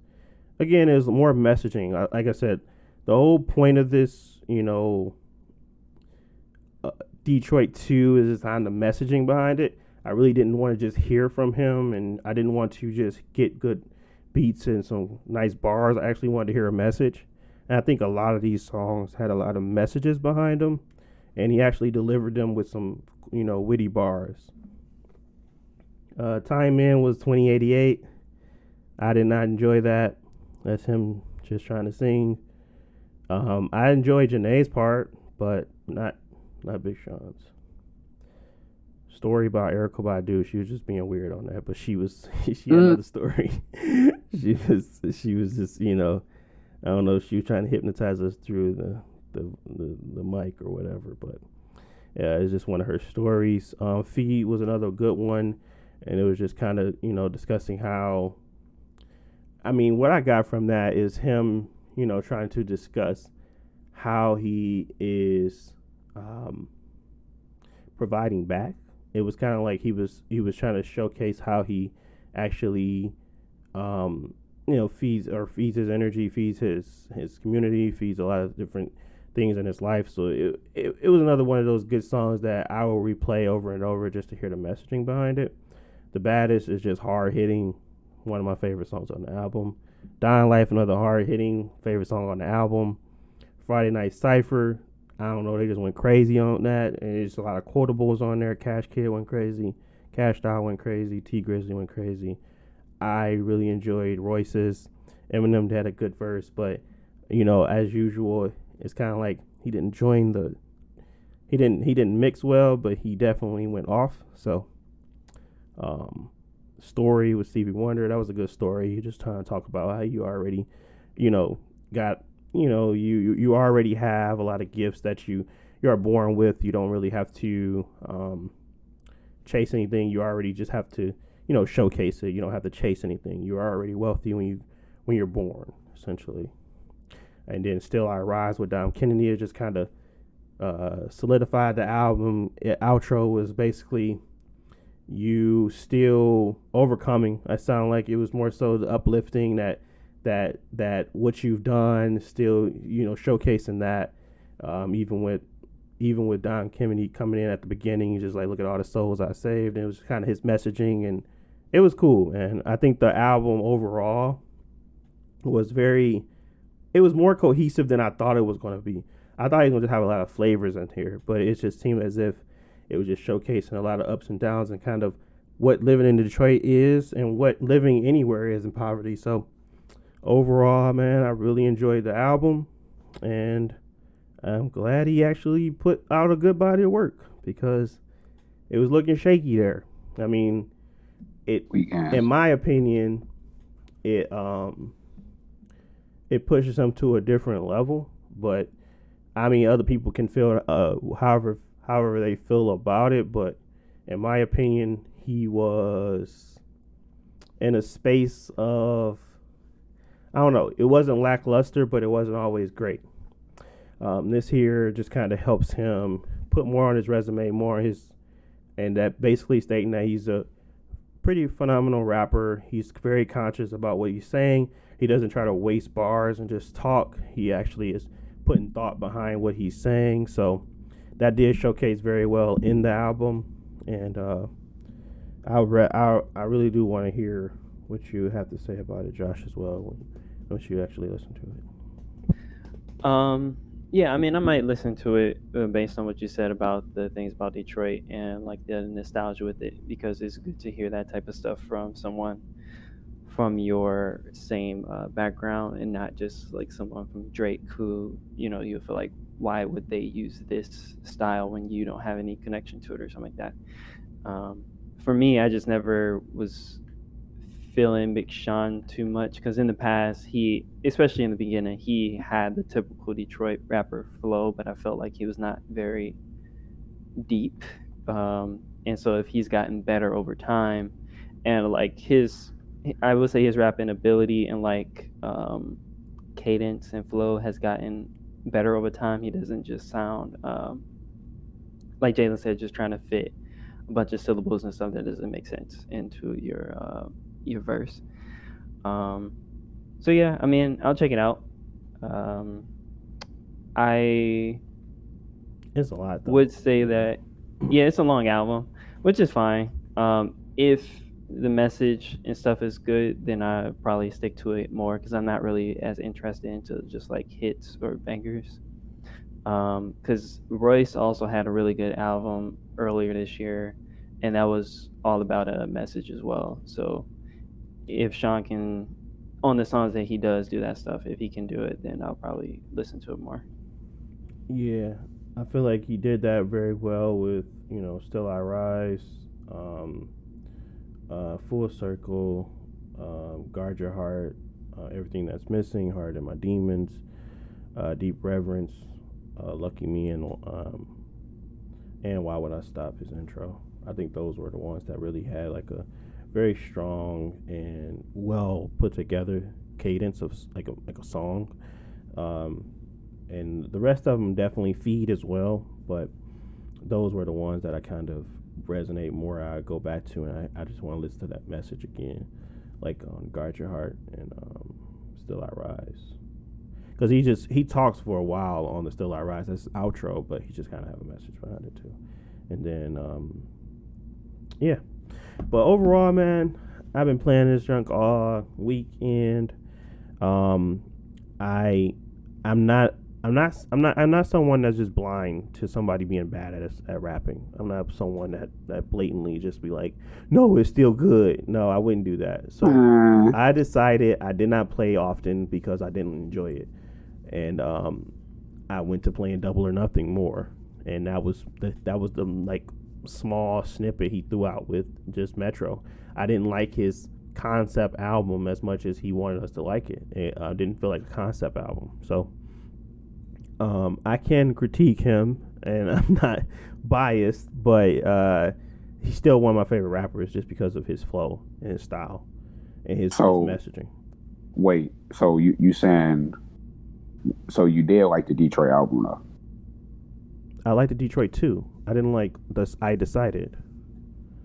again, it was more messaging. Like I said, the whole point of this, Detroit 2 is just on the messaging behind it. I really didn't want to just hear from him, and I didn't want to just get good beats and some nice bars. I actually wanted to hear a message. And I think a lot of these songs had a lot of messages behind them, and he actually delivered them with some, witty bars. Time In was 2088. I did not enjoy that. That's him just trying to sing. I enjoyed Janae's part, but not Big Sean's. Story about Erykah Badu. She was just being weird on that, but she had another story. she was just, I don't know, she was trying to hypnotize us through the mic or whatever, but yeah, it's just one of her stories. Feed was another good one, and it was just kind of, discussing how, what I got from that is him, trying to discuss how he is providing back. It was kind of like he was trying to showcase how he actually feeds his energy, feeds his community, feeds a lot of different things in his life. So it was another one of those good songs that I will replay over and over just to hear the messaging behind it. The Baddest is just hard hitting, one of my favorite songs on the album. Dying Life, another hard hitting favorite song on the album. Friday Night Cypher, I don't know, they just went crazy on that, and there's a lot of quotables on there. Cash Kid went crazy, Cash Doll went crazy, T Grizzly went crazy. I really enjoyed Royce's. Eminem had a good verse, but as usual, it's kind of like he didn't mix well, but he definitely went off. So, Story with Stevie Wonder, that was a good story. You're just trying to talk about how you already, got, you already have a lot of gifts that you are born with. You don't really have to chase anything. You already just have to, showcase it. You don't have to chase anything. You're already wealthy when you're born, essentially. And then Still I Rise with Dom Kennedy is just kind of solidified the album. Outro was basically you still overcoming. I sound like it was more so the uplifting that what you've done, still showcasing that. Even with Don Kennedy coming in at the beginning, just like, look at all the souls I saved, and it was kind of his messaging, and it was cool. And I think the album overall was more cohesive than I thought it was going to be. I thought he was going to have a lot of flavors in here, but it just seemed as if it was just showcasing a lot of ups and downs and kind of what living in Detroit is and what living anywhere is in poverty. So overall, man, I really enjoyed the album, and I'm glad he actually put out a good body of work, because it was looking shaky there. In my opinion, it it pushes him to a different level. But I mean, other people can feel however they feel about it. But in my opinion, he was in a space of, I don't know. It wasn't lackluster, but it wasn't always great. This here just kind of helps him put more on his resume, more on his, and that basically stating that he's a pretty phenomenal rapper. He's very conscious about what he's saying. He doesn't try to waste bars and just talk. He actually is putting thought behind what he's saying. So that did showcase very well in the album, and I really do want to hear what you have to say about it, Josh, as well, once you actually listen to it. Yeah, I mean, I might listen to it based on what you said about the things about Detroit and like the nostalgia with it, because it's good to hear that type of stuff from someone from your same background and not just like someone from Drake who, you feel like, why would they use this style when you don't have any connection to it or something like that. For me, I just never was feeling Big Sean too much, because in the past, especially in the beginning, he had the typical Detroit rapper flow, but I felt like he was not very deep. And so if he's gotten better over time, and like I would say his rapping ability and like cadence and flow has gotten better over time. He doesn't just sound like Jalen said, just trying to fit a bunch of syllables and stuff that doesn't make sense into your verse. So yeah, I mean, I'll check it out. I It's a lot, though. would say that, yeah, it's a long album, which is fine. If the message and stuff is good, then I probably stick to it more, because I'm not really as interested into just like hits or bangers. Because Royce also had a really good album earlier this year, and that was all about a message as well. So if Sean can, on the songs that he does do that stuff, if he can do it, then I'll probably listen to it more. Yeah, I feel like he did that very well with, Still I Rise, Full Circle, Guard Your Heart, Everything That's Missing, Heart and My Demons, Deep Reverence, Lucky Me, and Why Would I Stop, his intro. I think those were the ones that really had like a very strong and well put together cadence of like a song. And the rest of them definitely feed as well, but those were the ones that I kind of resonate more. I go back to, and I just want to listen to that message again, like on Guard Your Heart and Still I Rise, because he talks for a while on the Still I Rise. That's outro, but he just kind of have a message behind it too. And then yeah, but overall, man, I've been playing this junk all weekend. I'm not someone that's just blind to somebody being bad at rapping. I'm not someone that blatantly just be like, no, it's still good. No, I wouldn't do that. So I decided I did not play often because I didn't enjoy it, and I went to playing Double or Nothing more, and that was the like small snippet he threw out with just Metro. I didn't like his concept album as much as he wanted us to like it. It didn't feel like a concept album. So I can critique him, and I'm not biased, but he's still one of my favorite rappers just because of his flow and his style and his messaging. Wait, so you saying, so you did like the Detroit album though? I like the Detroit too. I didn't like this. I Decided.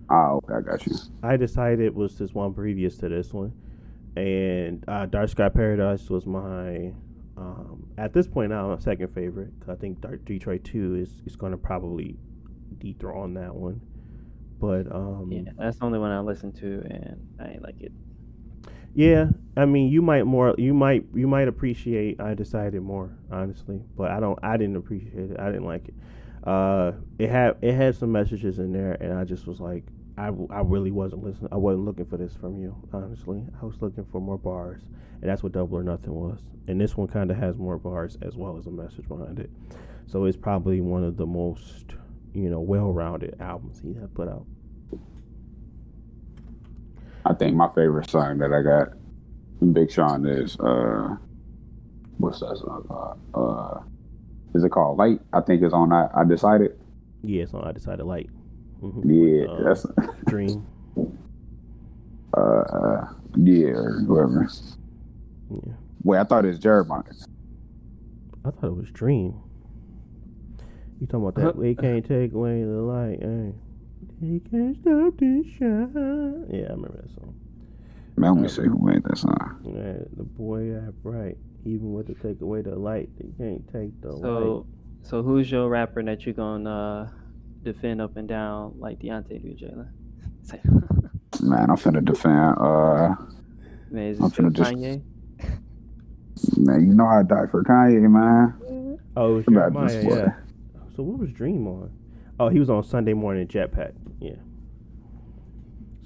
Oh, okay, I got you. I Decided was this one previous to this one, and Dark Sky Paradise was my at this point now my second favorite. I think Detroit 2 is going to probably dethrone that one. But yeah, that's the only one I listened to, and I ain't like it. Yeah, I mean, you might appreciate I Decided more, honestly, but I didn't appreciate it. I didn't like it. It had some messages in there, and I just was like, I really wasn't listening. I wasn't looking for this from you, honestly. I was looking for more bars, and that's what Double or Nothing was. And this one kind of has more bars as well as a message behind it. So it's probably one of the most, well-rounded albums he had put out. I think my favorite song that I got from Big Sean is What's that song called? Is it called Light? I think it's on I Decided. Yeah, it's on I Decided Light. Yeah, With, that's Dream. Yeah, or whoever. Yeah. Wait, I thought it was Jeremiah. I thought it was Dream. You talking about that? We can't take away the light. They can't stop this shine. Yeah, I remember that song. Man, let me see who made that song. Yeah, the boy got right. Even with the take away the light, they can't take the light. So who's your rapper that you're gonna defend up and down like Deontay do, Jalen? Man, I'm finna defend. Man, is I'm it still finna just. Kanye? Man, you know I died for Kanye, man. Oh, it was Jeremiah, yeah. So what was Dream on? Oh, he was on Sunday Morning Jetpack. Yeah.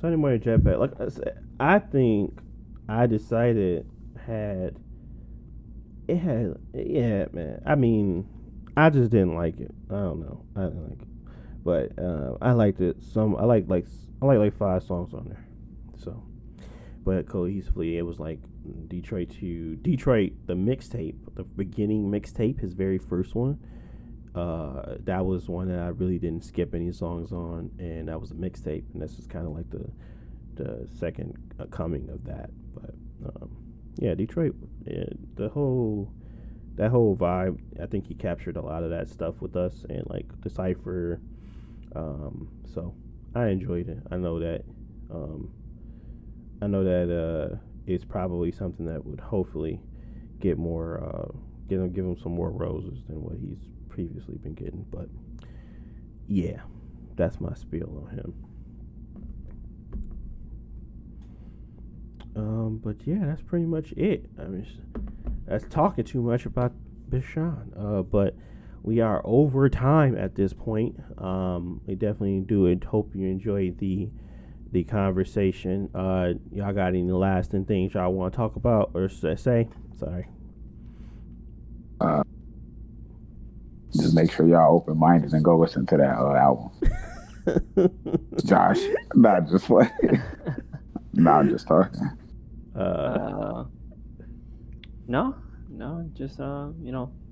Sunday Morning Jetpack. Like I said, I think I Decided yeah, man. I mean, I just didn't like it. I don't know. I didn't like it. But I liked it. I like 5 songs on there. So, but cohesively, it was like Detroit, the mixtape, the beginning mixtape, his very first one. That was one that I really didn't skip any songs on, and that was a mixtape, and this is kind of like the second coming of that. But yeah, Detroit, that whole vibe, I think he captured a lot of that stuff with us, and like Decipher. So I enjoyed it. I know that it's probably something that would hopefully get more, give him some more roses than what he's previously been getting. But yeah, that's my spiel on him. But yeah, that's pretty much it. I mean, that's talking too much about Bashan. But we are over time at this point. We definitely do it. Hope you enjoyed the conversation. Y'all got any lasting things y'all want to talk about or say? Sorry. Just make sure y'all open minded and go listen to that album. Josh, not just what. Nah, I'm just talking. No, just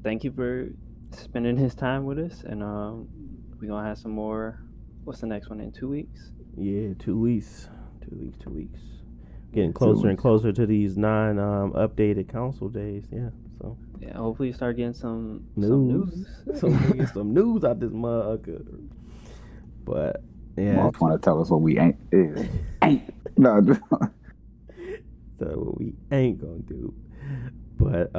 thank you for spending his time with us, and we're gonna have some more. What's the next one in 2 weeks? Yeah, 2 weeks. 2 weeks. Getting closer and closer to these 9 updated council days. Yeah, so yeah, hopefully you start getting some news. So we get some news out this motherfucker. But yeah, Most want to tell us what we ain't. No. So what we ain't gonna do. But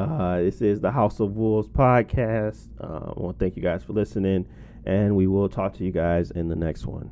this is the House of Wolves podcast. I want to thank you guys for listening, and we will talk to you guys in the next one.